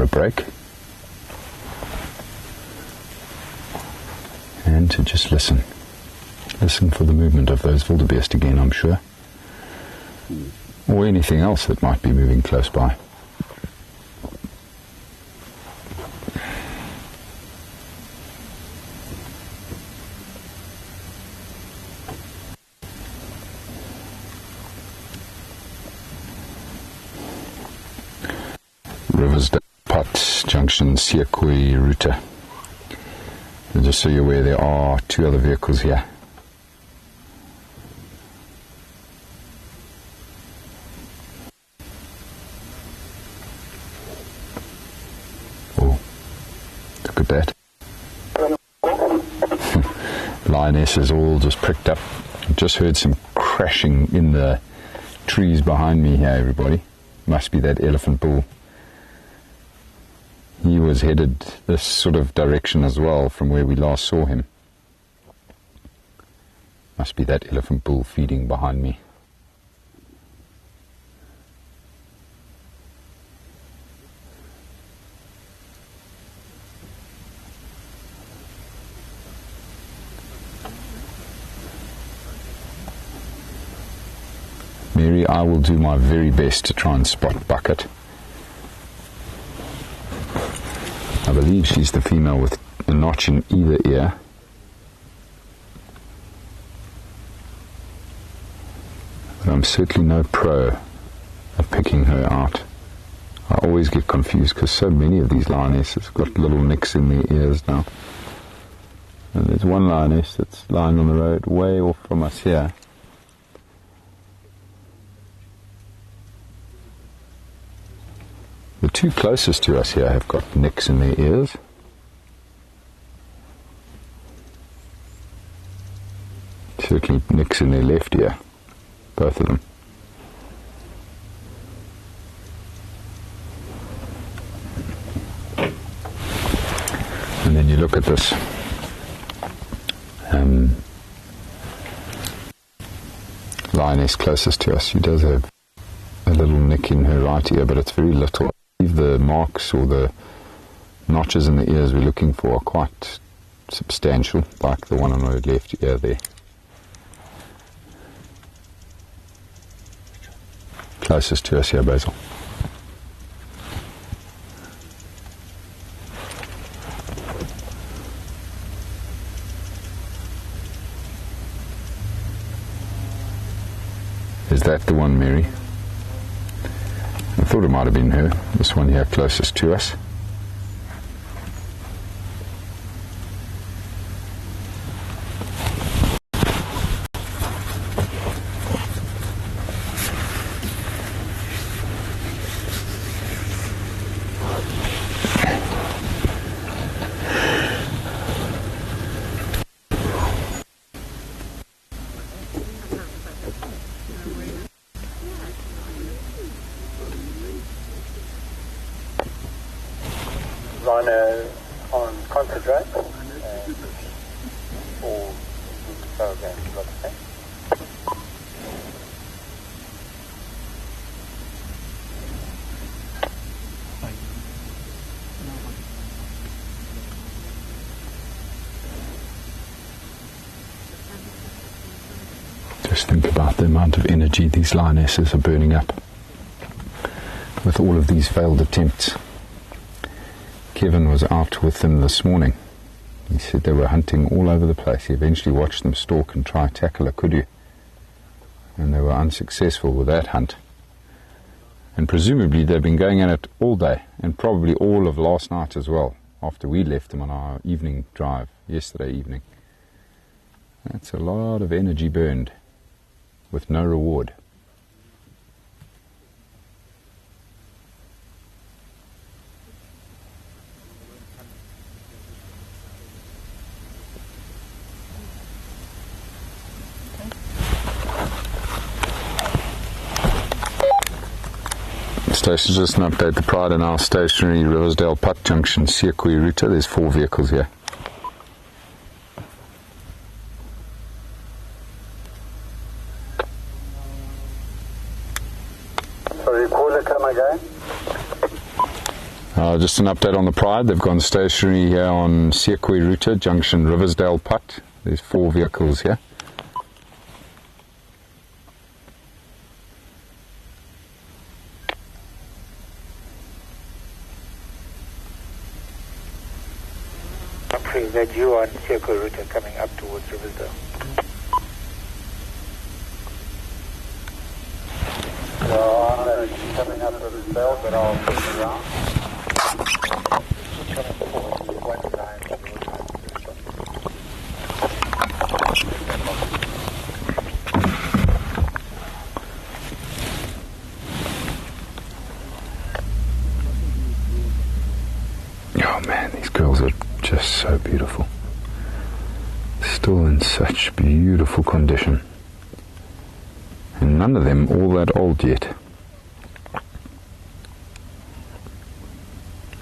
a break and to just listen for the movement of those wildebeest again, I'm sure, or anything else that might be moving close by. Riversdale Putt Junction Siakui Router. And just so you're aware, there are two other vehicles here. Oh, look at that. Lionesses all just pricked up. I've just heard some crashing in the trees behind me here, everybody. Must be that elephant bull. He was headed this sort of direction as well from where we last saw him. Must be that elephant bull feeding behind me. Mary, I will do my very best to try and spot Bucket. I believe she's the female with a notch in either ear. But I'm certainly no pro at picking her out. I always get confused because so many of these lionesses have got little nicks in their ears now. And there's one lioness that's lying on the road way off from us here. The two closest to us here have got nicks in their ears. Certainly nicks in their left ear, both of them. And then you look at this lioness closest to us. She does have a little nick in her right ear, but it's very little. The marks or the notches in the ears we're looking for are quite substantial, like the one on her left ear there. Closest to us here, Basil. Is that the one, Mary? I thought it might have been her, this one here closest to us. Rhino on concentrate and all programs, let's say. Just think about the amount of energy these lionesses are burning up with all of these failed attempts. Kevin was out with them this morning. He said they were hunting all over the place. He eventually watched them stalk and try tackle a kudu, and they were unsuccessful with that hunt. And presumably they've been going at it all day, and probably all of last night as well, after we left them on our evening drive yesterday evening. That's a lot of energy burned with no reward. Station, just an update. The Pride and our stationary Riversdale Putt Junction Siakui Router. There's 4 vehicles here. Sorry, caller, come again. Just an update on the Pride. They've gone stationary here on Sekwe Router, Junction Riversdale Putt. There's 4 vehicles here. Is that you on Sekwe Router coming up towards Riversdale? So I'm coming up Riversdale, but I'll turn around. Oh man, these girls are just so beautiful. Still in such beautiful condition. And none of them all that old yet.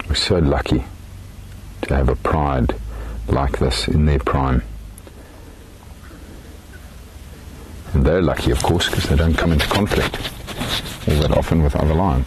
We're so lucky to have a Pride like this in their prime. And they're lucky, of course, because they don't come into conflict all that often with other lions.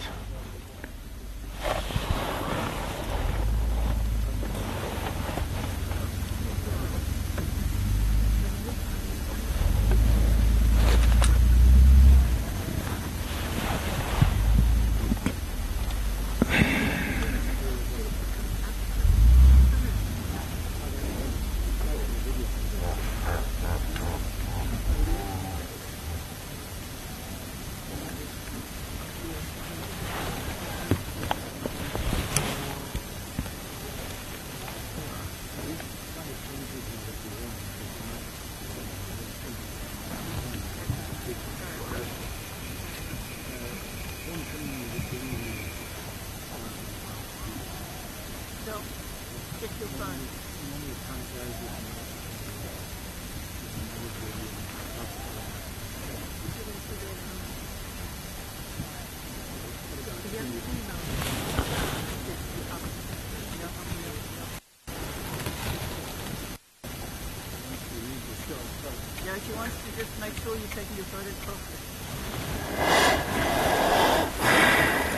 Yeah, she wants to just make sure you're taking your photo properly.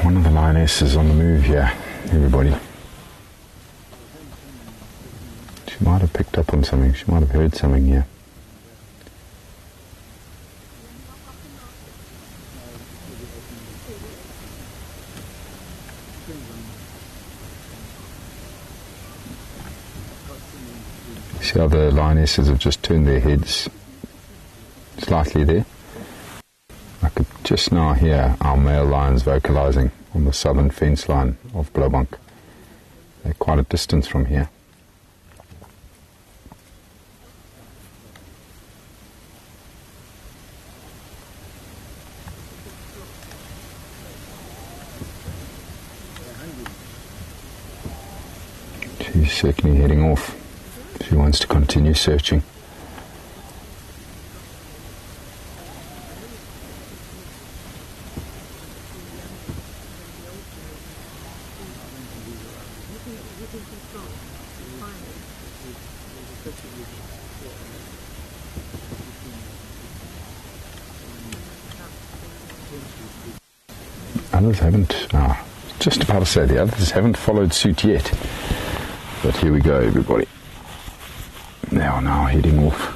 One of the lionesses on the move here, everybody. She might have picked up on something. She might have heard something here. See how the lionesses have just turned their heads slightly there. I could just now hear our male lions vocalizing on the southern fence line of Blaubank. They're quite a distance from here. She's certainly heading off. She wants to continue searching. Others haven't, just about to say the others haven't followed suit yet. But here we go, everybody. They are now heading off.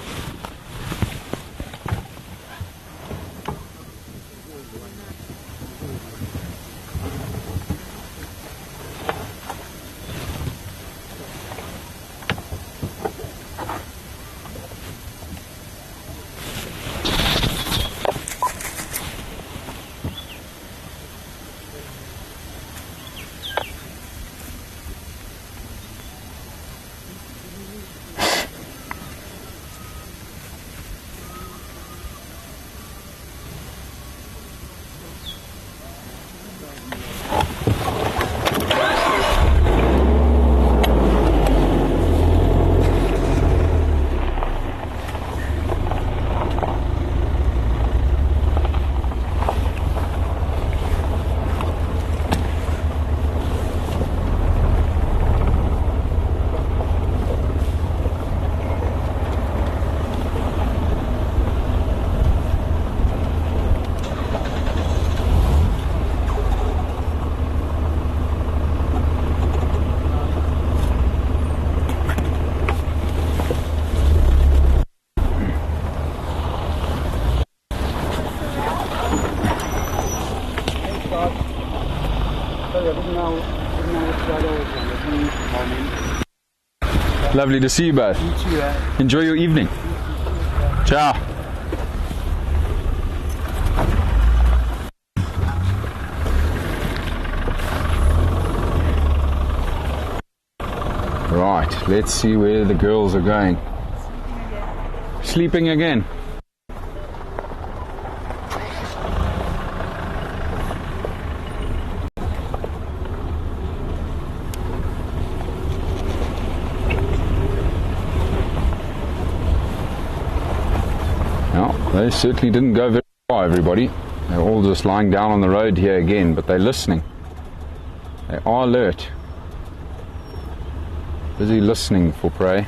Lovely to see you both. You too, Enjoy your evening. Ciao. Right, let's see where the girls are going. Sleeping again. Well, they certainly didn't go very far, everybody. They're all just lying down on the road here again, but they're listening. They are alert. Busy listening for prey.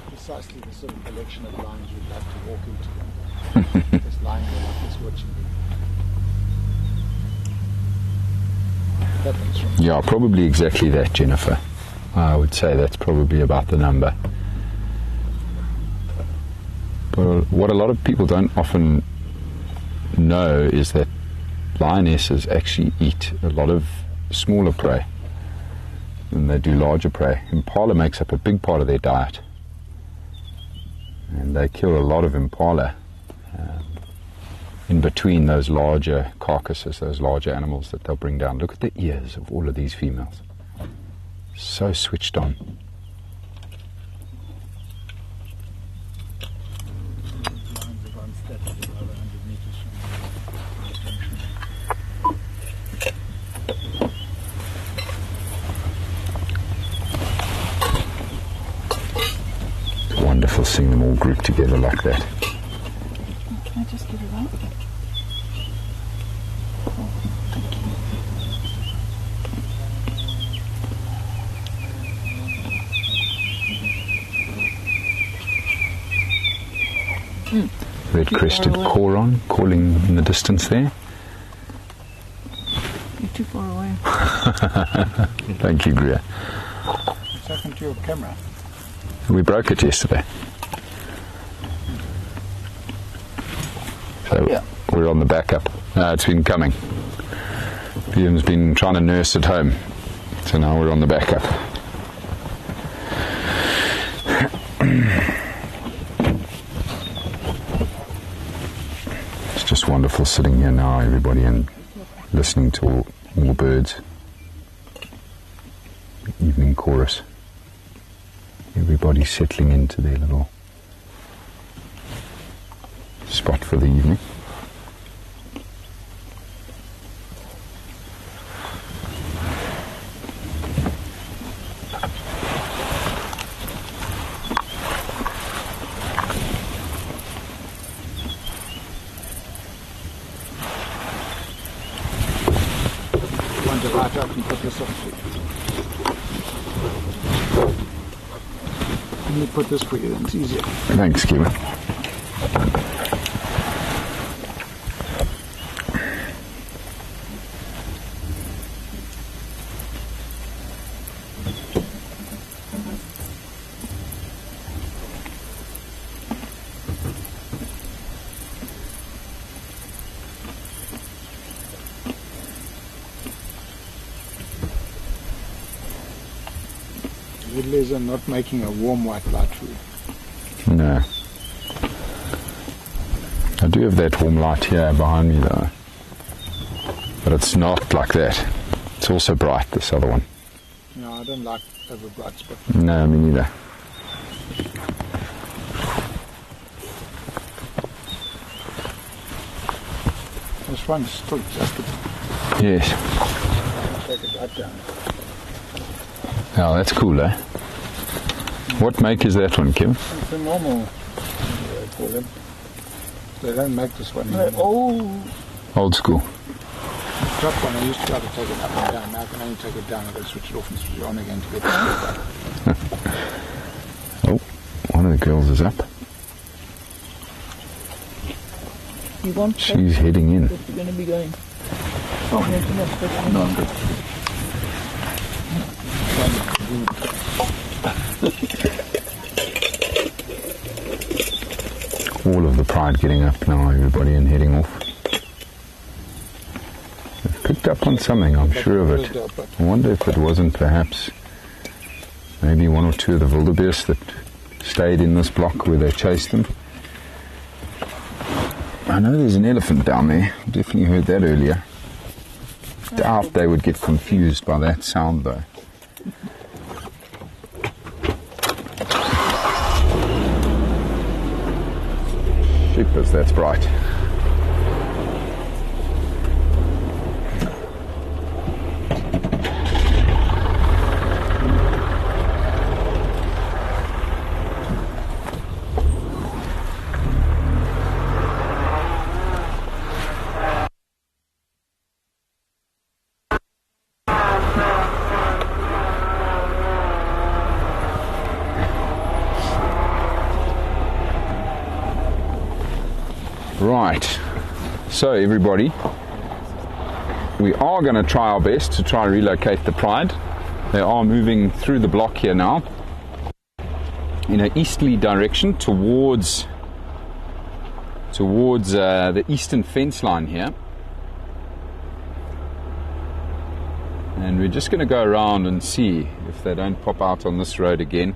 Precisely the sort of collection of lines we'd love to walk into. Just lying there like this watching me. Yeah, probably exactly that, Jennifer. I would say that's probably about the number. But what a lot of people don't often know is that lionesses actually eat a lot of smaller prey than they do larger prey. Impala makes up a big part of their diet, and they kill a lot of impala in between those larger carcasses, those larger animals that they'll bring down. Look at the ears of all of these females. So switched on. It's wonderful seeing them all grouped together like that. Can I just give it one? Red-crested coron calling in the distance there. You're too far away. Thank you, Greer. What's happened to your camera? We broke it yesterday. So Yeah. we're on the backup. No, it's been coming. Liam's been trying to nurse at home. So now we're on the backup. It's just wonderful sitting here now, everybody, and listening to all the birds. The evening chorus. Everybody settling into their little spot for the evening. Want to light up and put this on for you. Let me put this for you, then it's easier. Thanks, Kevin. Riddlers are not making a warm white light for you. No. I do have that warm light here behind me though. But it's not like that. It's also bright, this other one. No, I don't like over bright spots. No, me neither. This one's still just a Yes. take it right down. Oh, that's cool, eh? What make is that one, Kim? It's a normal, they call them. They don't make this one anymore. Oh, Old school. Top one, I used to be able to take it up and down. Now I can only take it down. I've got to switch it off and switch it on again to get it back. Oh, one of the girls is up. you want She's heading in. You're going to be going. Oh, no, I'm good. Pride getting up now, everybody, and heading off. They've picked up on something, I'm sure of it. I wonder if it wasn't perhaps maybe one or two of the wildebeest that stayed in this block where they chased them. I know there's an elephant down there. Definitely heard that earlier. Doubt they would get confused by that sound though. Jeepers, that's bright. Right, so everybody, we are going to try our best to try and relocate the Pride. They are moving through the block here now in an easterly direction towards the eastern fence line here, and we're just going to go around and see if they don't pop out on this road again.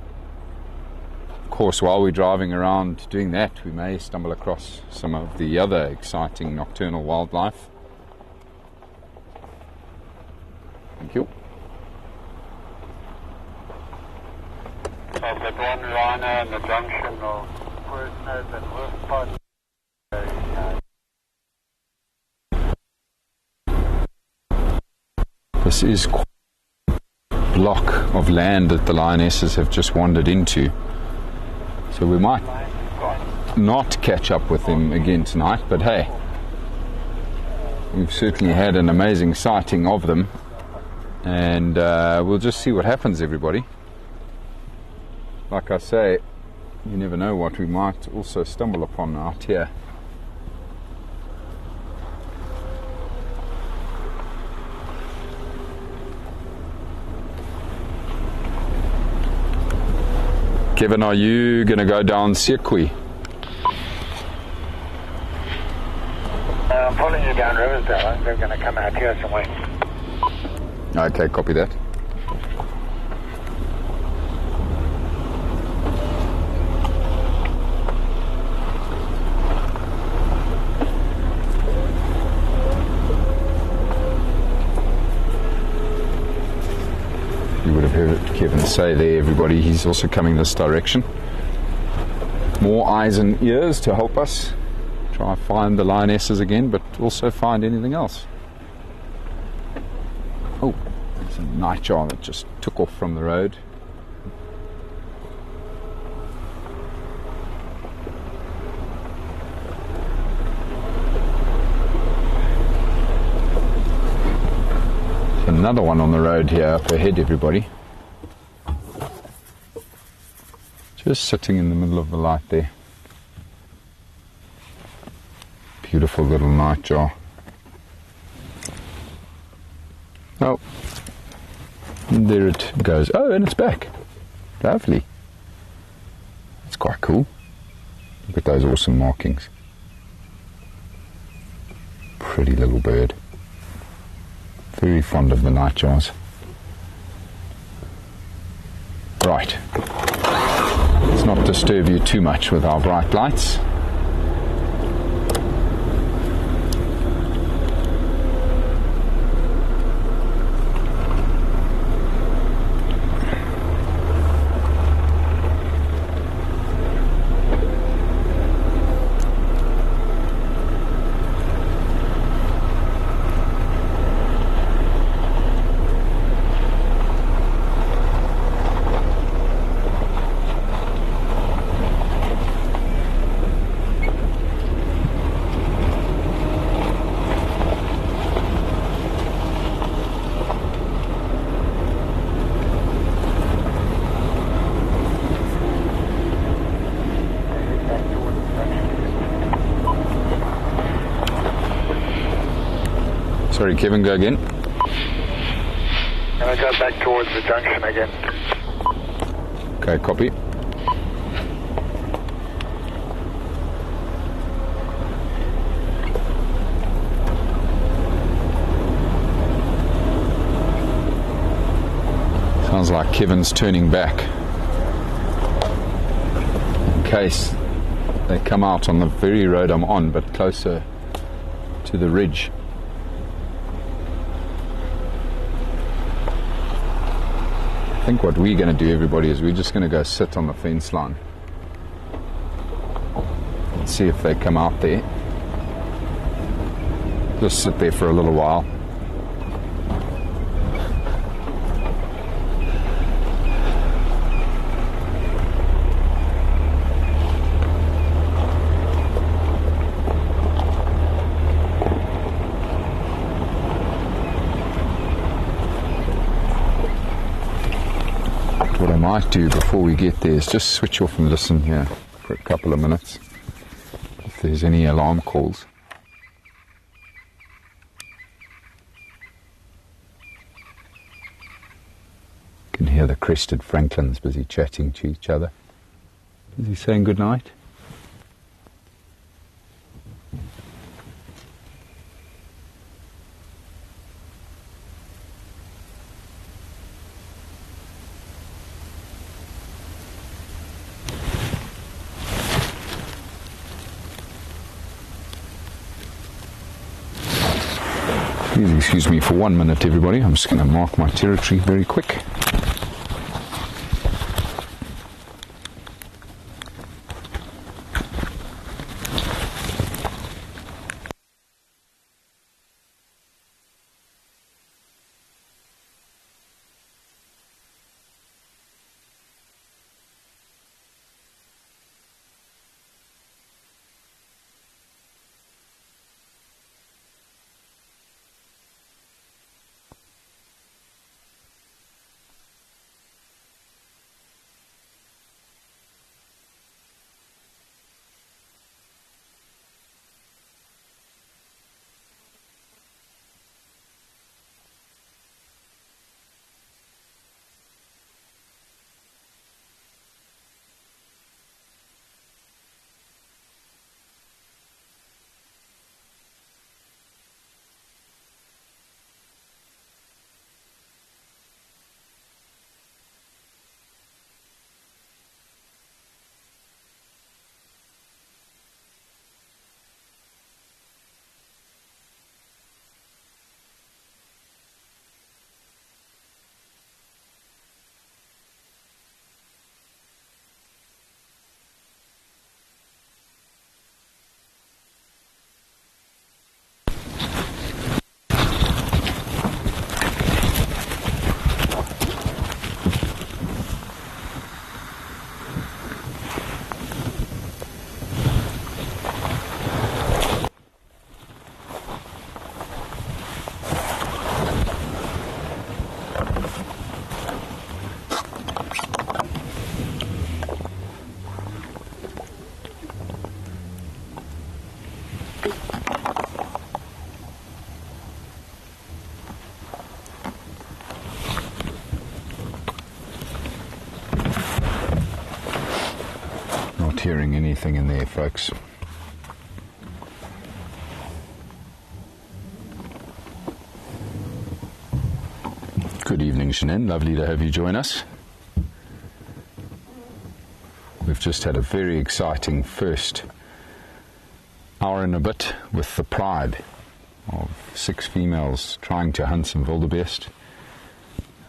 Of course, while we're driving around doing that, we may stumble across some of the other exciting nocturnal wildlife. Thank you. So if there's one rhino in the junction or where's open, This is quite a block of land that the lionesses have just wandered into. So we might not catch up with them again tonight, but hey, we've certainly had an amazing sighting of them, and we'll just see what happens, everybody. Like I say, you never know what we might also stumble upon out here. Kevin, are you going to go down Sekwi? I'm following you down Riversdale. I think they're going to come out here somewhere. Okay, copy that. You would have heard Kevin say there, everybody, he's also coming this direction. More eyes and ears to help us try and find the lionesses again, but also find anything else. Oh, there's a nightjar that just took off from the road. Another one on the road here up ahead, everybody. Just sitting in the middle of the light there. Beautiful little nightjar. Oh, and there it goes. Oh, and it's back. Lovely. That's quite cool. Look at those awesome markings. Pretty little bird. Very fond of the nightjars. Right. Let's not disturb you too much with our bright lights. Sorry, Kevin, go again. I'm going to go back towards the junction again. Okay, copy. Sounds like Kevin's turning back in case they come out on the very road I'm on, but closer to the ridge. I think what we're going to do, everybody, is we're just going to go sit on the fence line and see if they come out there. Just sit there for a little while. What I might do before we get there is just switch off and listen here for a couple of minutes if there's any alarm calls. You can hear the crested francolins busy chatting to each other. Is he saying good night? Please excuse me for 1 minute, everybody. I'm just going to mark my territory very quick. Hearing anything in there, folks. Good evening, Shannon. Lovely to have you join us. We've just had a very exciting first hour and a bit with the pride of 6 females trying to hunt some wildebeest.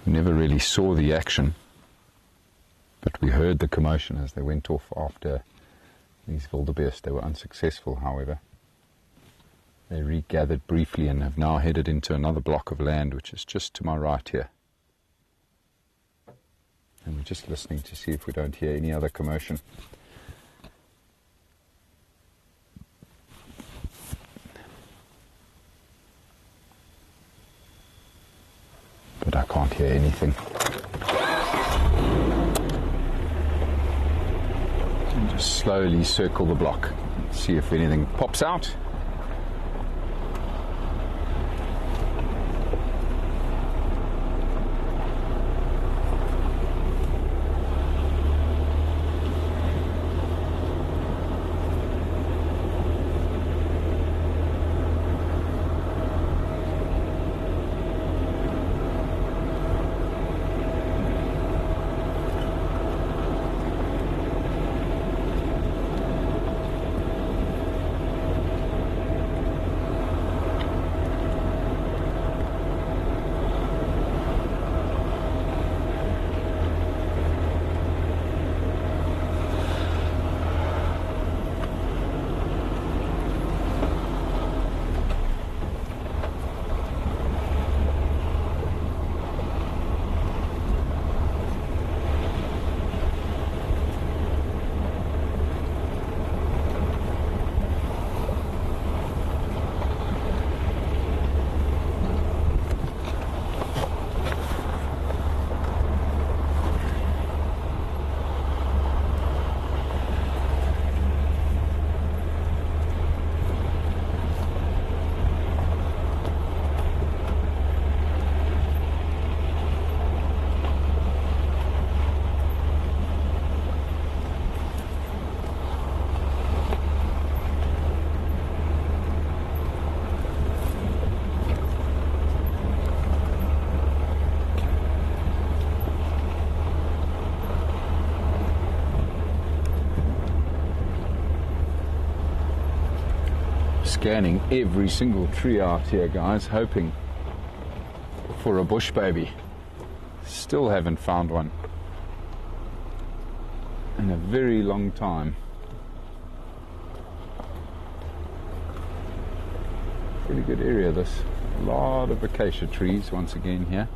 We never really saw the action, but we heard the commotion as they went off after these wildebeest. They were unsuccessful, however. They regathered briefly and have now headed into another block of land, which is just to my right here. And we're just listening to see if we don't hear any other commotion. But I can't hear anything. And just slowly circle the block, see if anything pops out. Scanning every single tree out here, guys, hoping for a bush baby. Still haven't found one in a very long time. Pretty good area this. A lot of acacia trees once again here.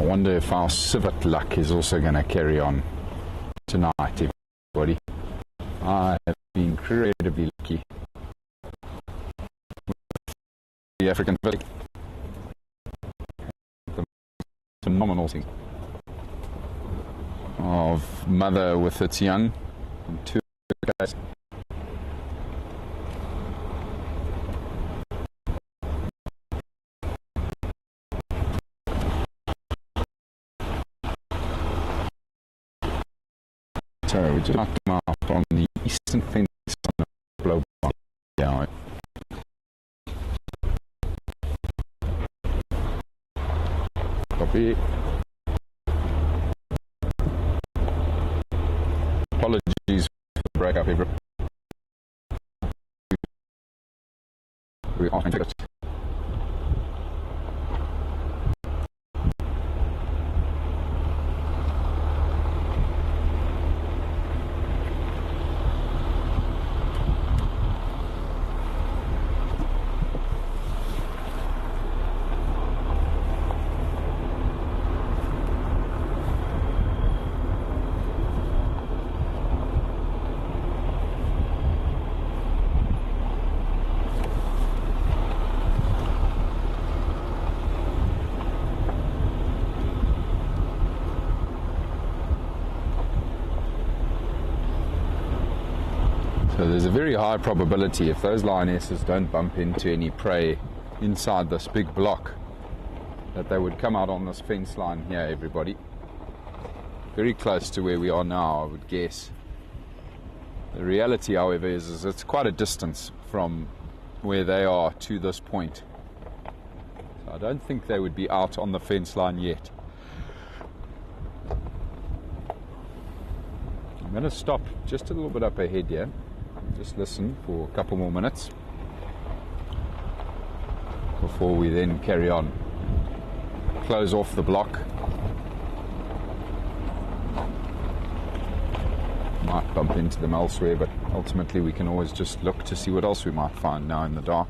I wonder if our civet luck is also going to carry on tonight, everybody. I have been incredibly lucky with the African village. The phenomenal thing of mother with its young and two guys. So we just knocked them out on the eastern fence on the blow bar. Yeah. Copy. Apologies for the breakup, everyone. We are into it. So there's a very high probability, if those lionesses don't bump into any prey inside this big block, that they would come out on this fence line here, everybody. Very close to where we are now, I would guess. The reality, however, is it's quite a distance from where they are to this point. So I don't think they would be out on the fence line yet. I'm going to stop just a little bit up ahead here. Just listen for a couple more minutes. before we then carry on. Close off the block. Might bump into them elsewhere, but ultimately we can always just look to see what else we might find now in the dark.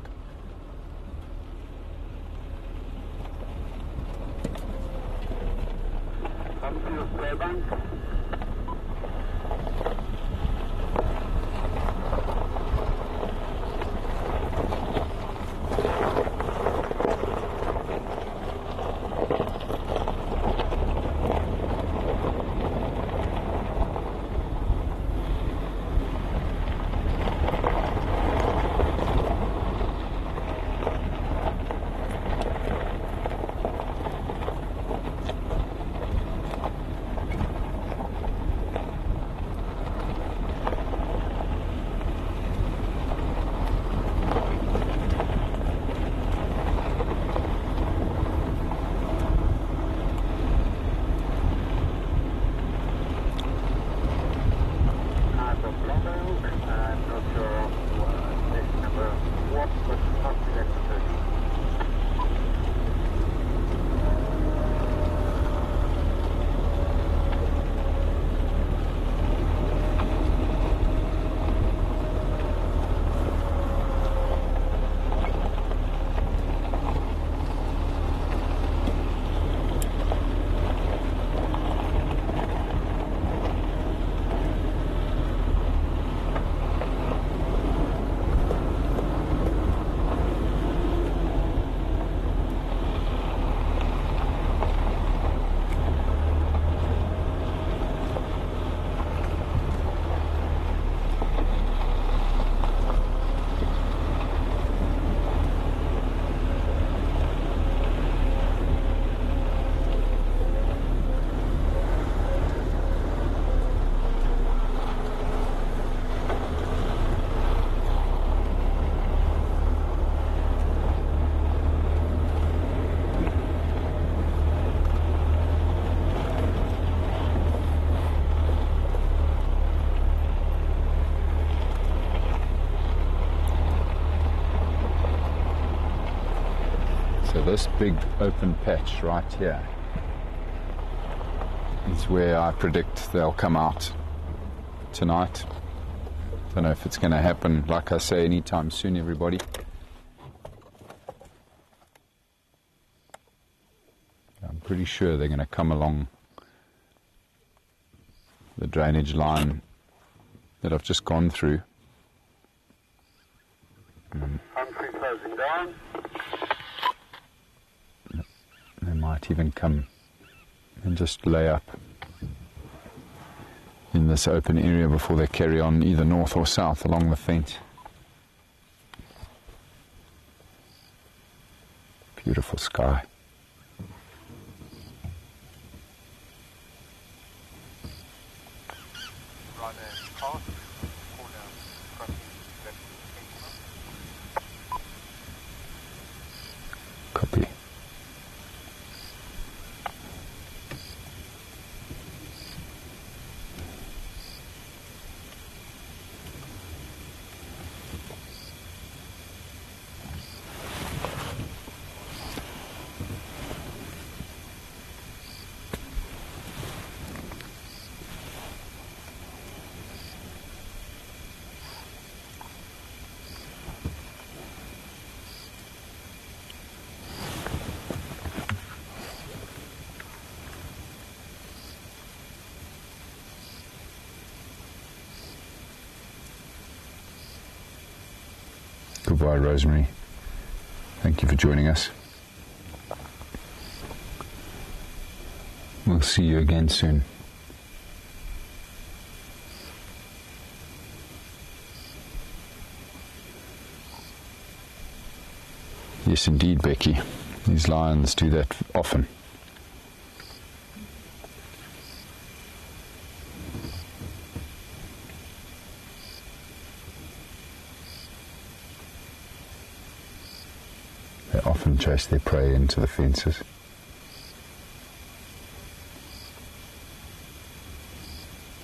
So this big open patch right here is where I predict they'll come out tonight. Don't know if it's going to happen, like I say, anytime soon, everybody. I'm pretty sure they're going to come along the drainage line that I've just gone through. Country closing down. They might even come and just lay up in this open area before they carry on either north or south along the fence. Beautiful sky. Right there, pass, corner, crossing, Copy. Goodbye, Rosemary. Thank you for joining us. We'll see you again soon. Yes, indeed, Becky. These lions do that often. They often chase their prey into the fences.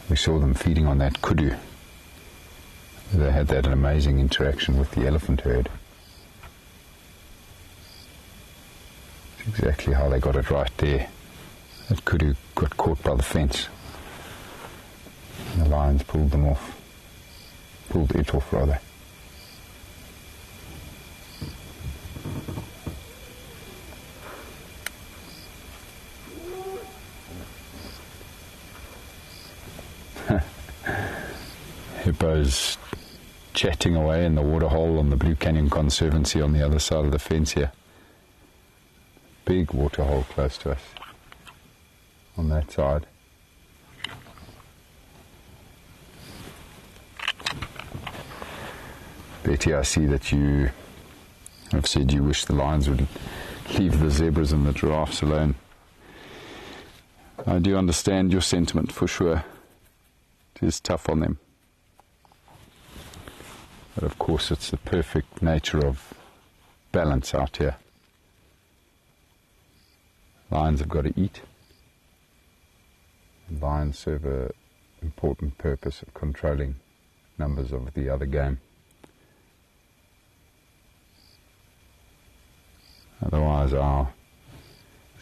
We saw them feeding on that kudu. They had that amazing interaction with the elephant herd. exactly how they got it right there. That kudu got caught by the fence. And the lions pulled them off. Pulled it off, rather. Hippos chatting away in the waterhole on the Blue Canyon Conservancy on the other side of the fence here. Big waterhole close to us on that side. Betty, I see that you have said you wish the lions would leave the zebras and the giraffes alone. I do understand your sentiment, for sure. It is tough on them. But of course it's the perfect nature of balance out here. Lions have got to eat. And lions serve an important purpose of controlling numbers of the other game. Otherwise our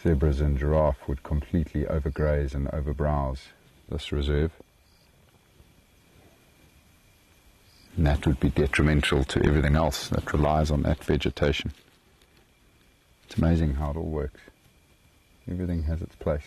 zebras and giraffe would completely overgraze and overbrowse this reserve. And that would be detrimental to everything else that relies on that vegetation. It's amazing how it all works. Everything has its place.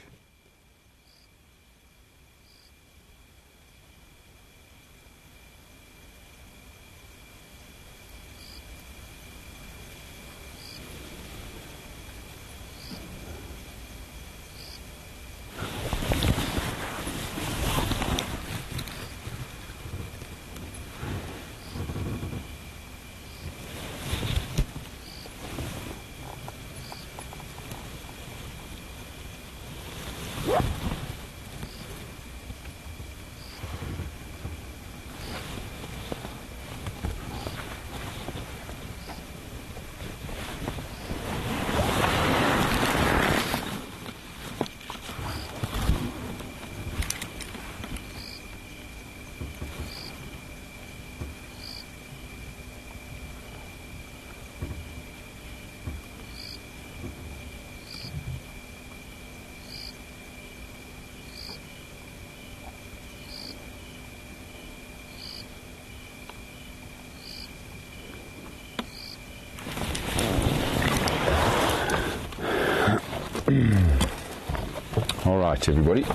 All right, everybody.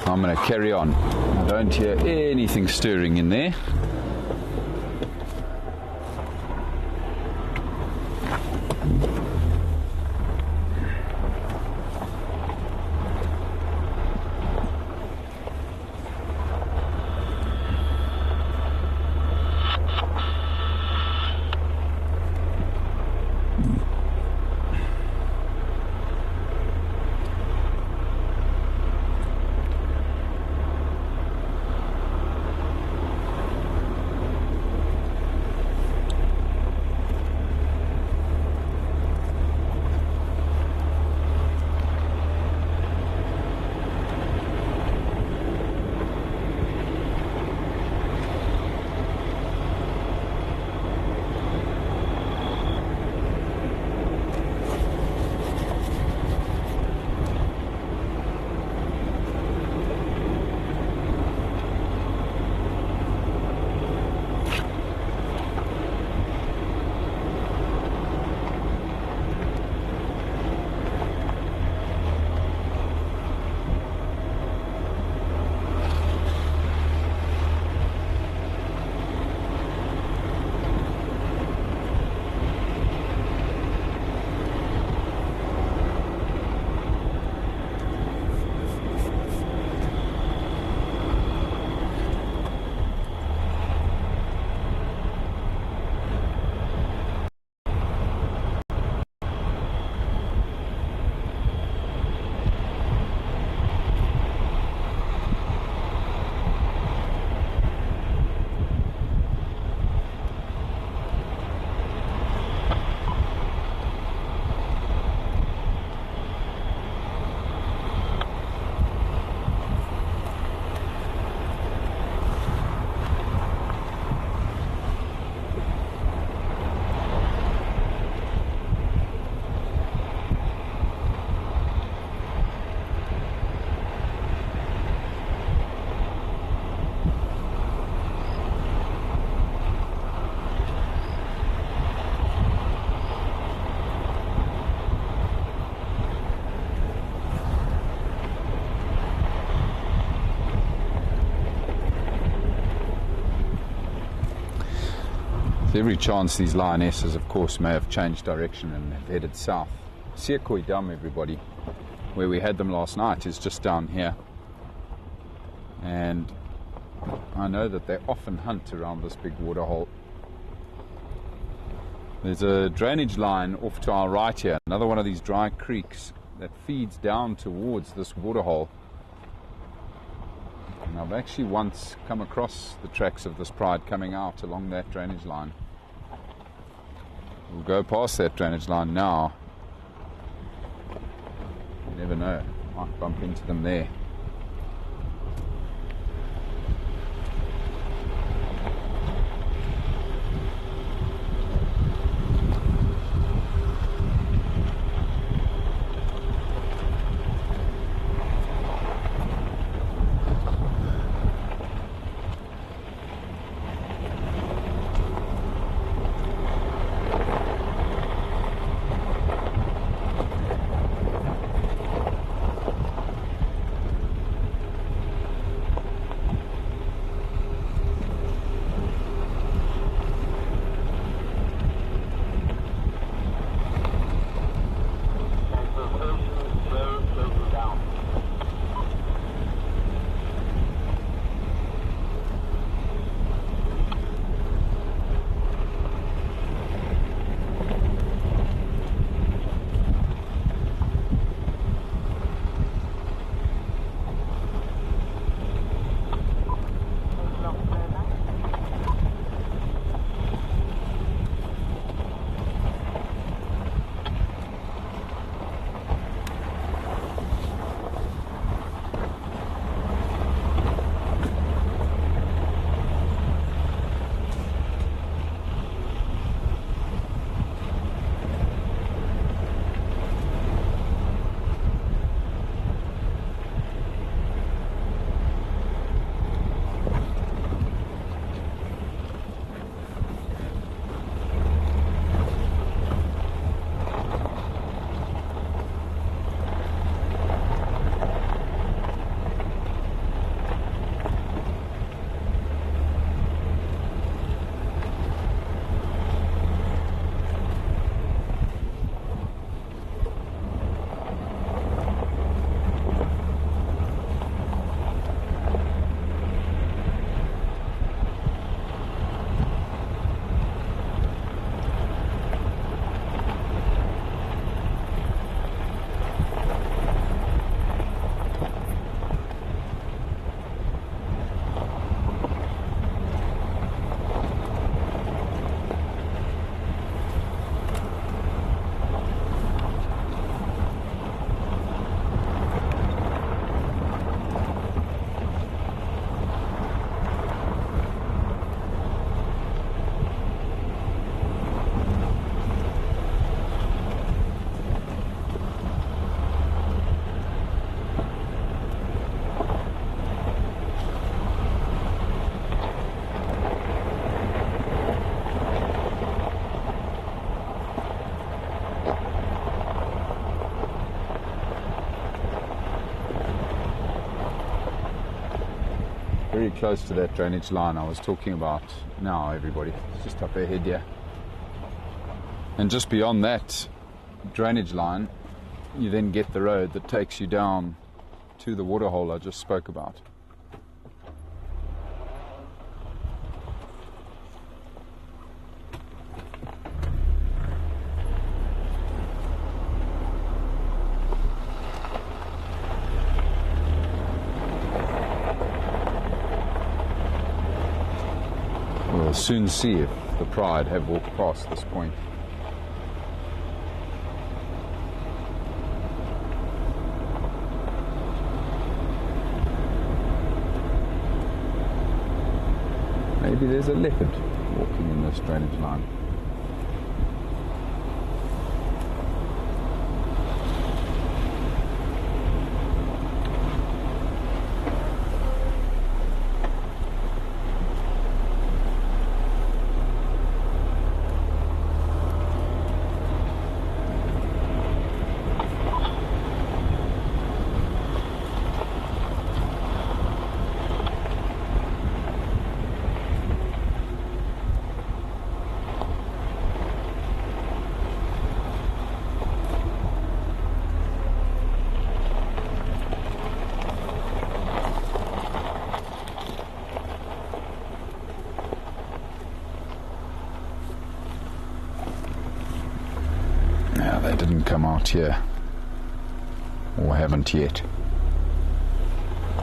I'm going to carry on. I don't hear anything stirring in there. every chance these lionesses, of course, may have changed direction and have headed south. Sekoi Dam, everybody, where we had them last night, is just down here. And I know that they often hunt around this big waterhole. There's a drainage line off to our right here, another one of these dry creeks that feeds down towards this waterhole. And I've actually once come across the tracks of this pride coming out along that drainage line. We'll go past that drainage line now. You never know, might bump into them there. Very close to that drainage line I was talking about now, everybody. It's just up ahead here. And just beyond that drainage line, you then get the road that takes you down to the waterhole I just spoke about. We'll soon see if the pride have walked past this point. Maybe there's a leopard walking in this drainage line. they didn't come out here, or haven't yet.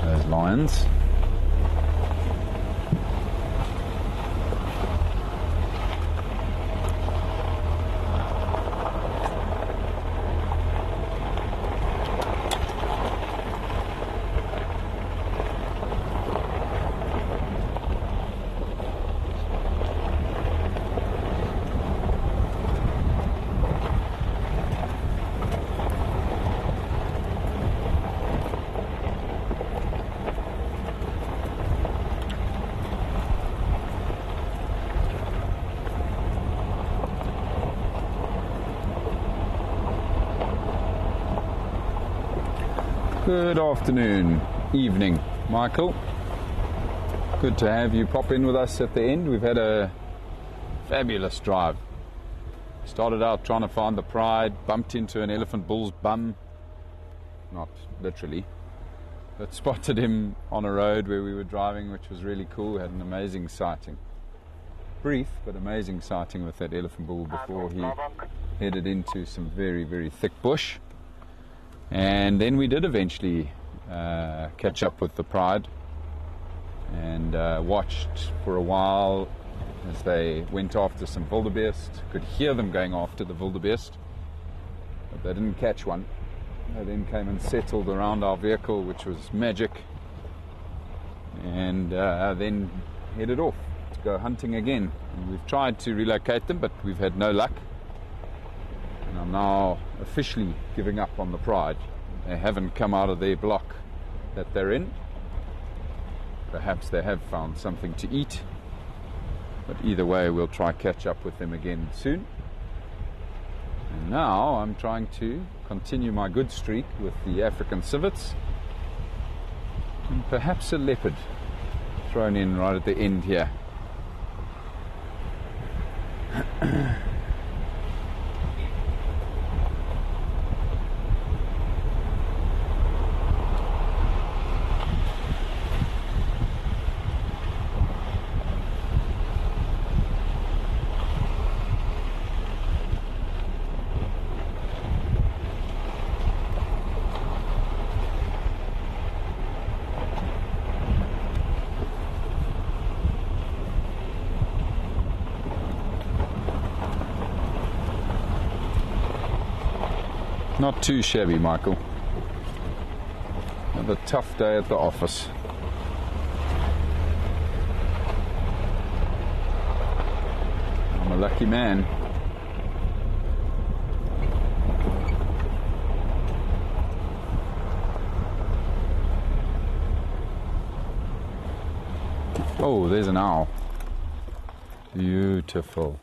Those lions. Good afternoon, evening, Michael. Good to have you pop in with us at the end. We've had a fabulous drive. Started out trying to find the pride, bumped into an elephant bull's bum. Not literally, but spotted him on a road where we were driving, which was really cool. Had an amazing sighting. Brief, but amazing sighting with that elephant bull before he headed into some very, very thick bush. And then we did eventually catch up with the pride and watched for a while as they went after some wildebeest. Could hear them going after the wildebeest, but they didn't catch one. They then came and settled around our vehicle, which was magic, and then headed off to go hunting again. And we've tried to relocate them, but we've had no luck. And I'm now officially giving up on the pride. They haven't come out of their block that they're in. Perhaps they have found something to eat, but either way we'll try catch up with them again soon. And now I'm trying to continue my good streak with the African civets, and perhaps a leopard thrown in right at the end here. Not too shabby, Michael. Another tough day at the office. I'm a lucky man. Oh, there's an owl. Beautiful.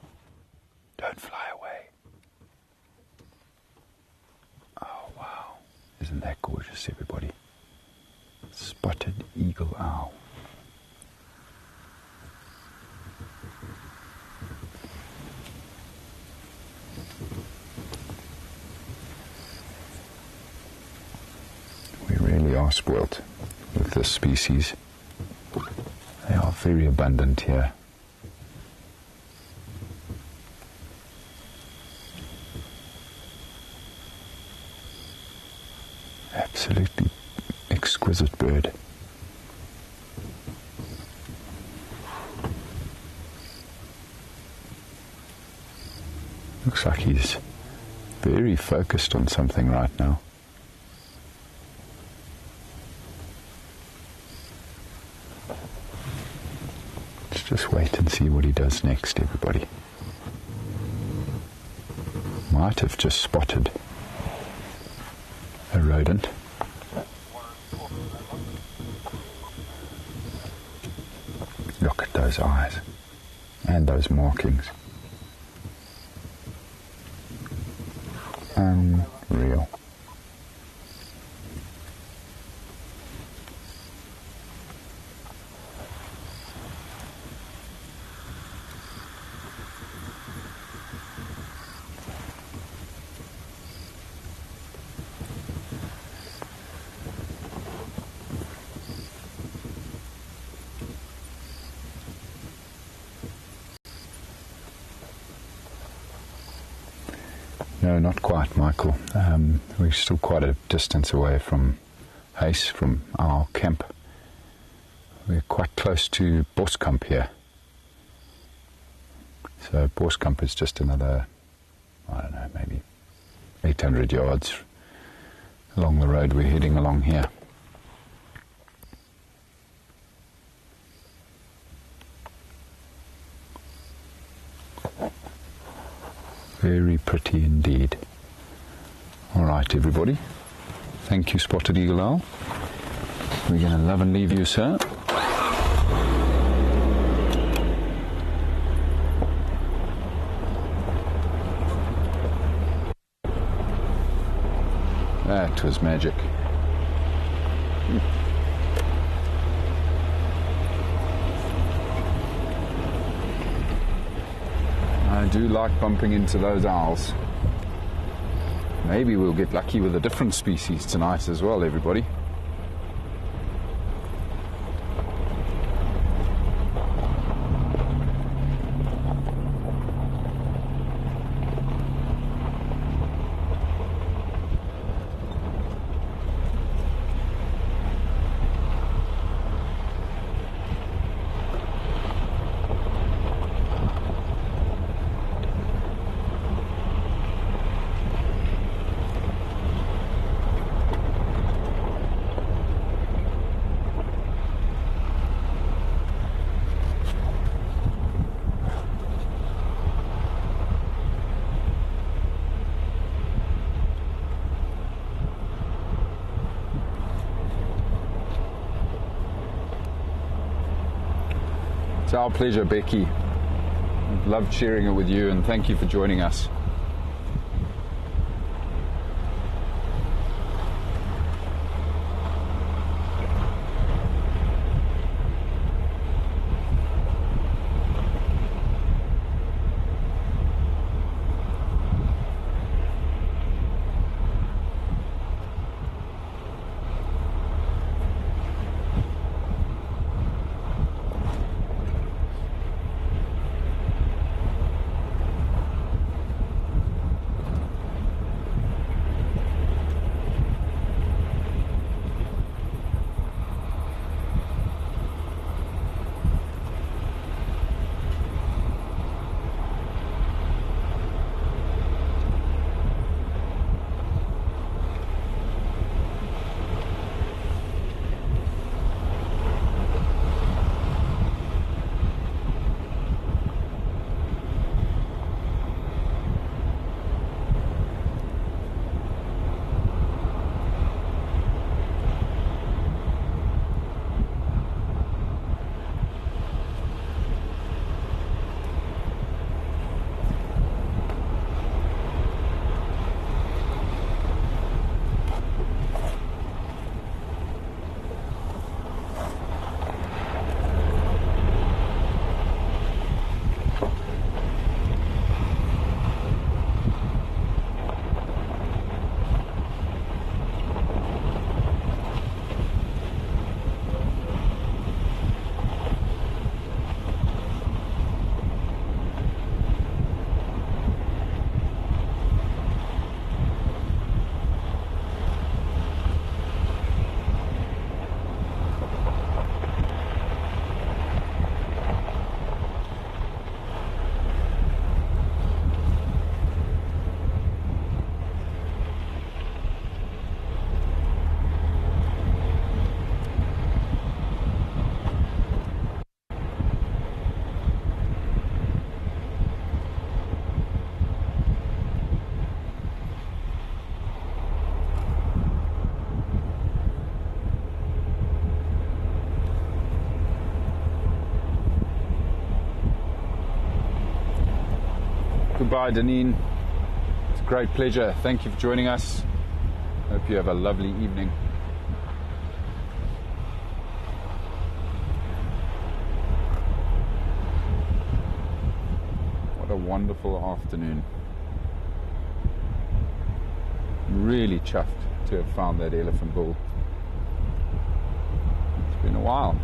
Don't fly away. Isn't that gorgeous, everybody? Spotted eagle owl. We really are spoilt with this species. They are very abundant here. Absolutely exquisite bird. Looks like he's very focused on something right now. Let's just wait and see what he does next, everybody. Might have just spotted a rodent. Look at those eyes and those markings. Unreal. No, not quite, Michael. We're still quite a distance away from Huis, from our camp. We're quite close to Boskamp here. So Boskamp is just another, I don't know, maybe 800 yards along the road we're heading along here. Very pretty indeed. All right, everybody. Thank you, Spotted Eagle Owl. We're going to love and leave you, sir. That was magic. I do like bumping into those owls. Maybe we'll get lucky with a different species tonight as well, everybody. It's our pleasure, Becky. Loved sharing it with you, and thank you for joining us. Goodbye, Deneen. It's a great pleasure. Thank you for joining us. Hope you have a lovely evening. What a wonderful afternoon. Really chuffed to have found that elephant bull. It's been a while.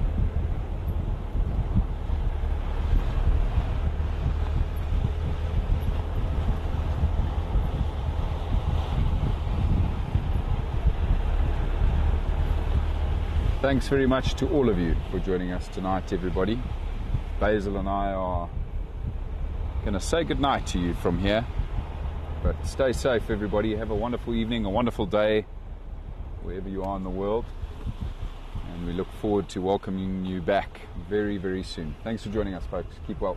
Thanks very much to all of you for joining us tonight, everybody. Basil and I are going to say goodnight to you from here. But stay safe, everybody. Have a wonderful evening, a wonderful day, wherever you are in the world. And we look forward to welcoming you back very, very soon. Thanks for joining us, folks. Keep well.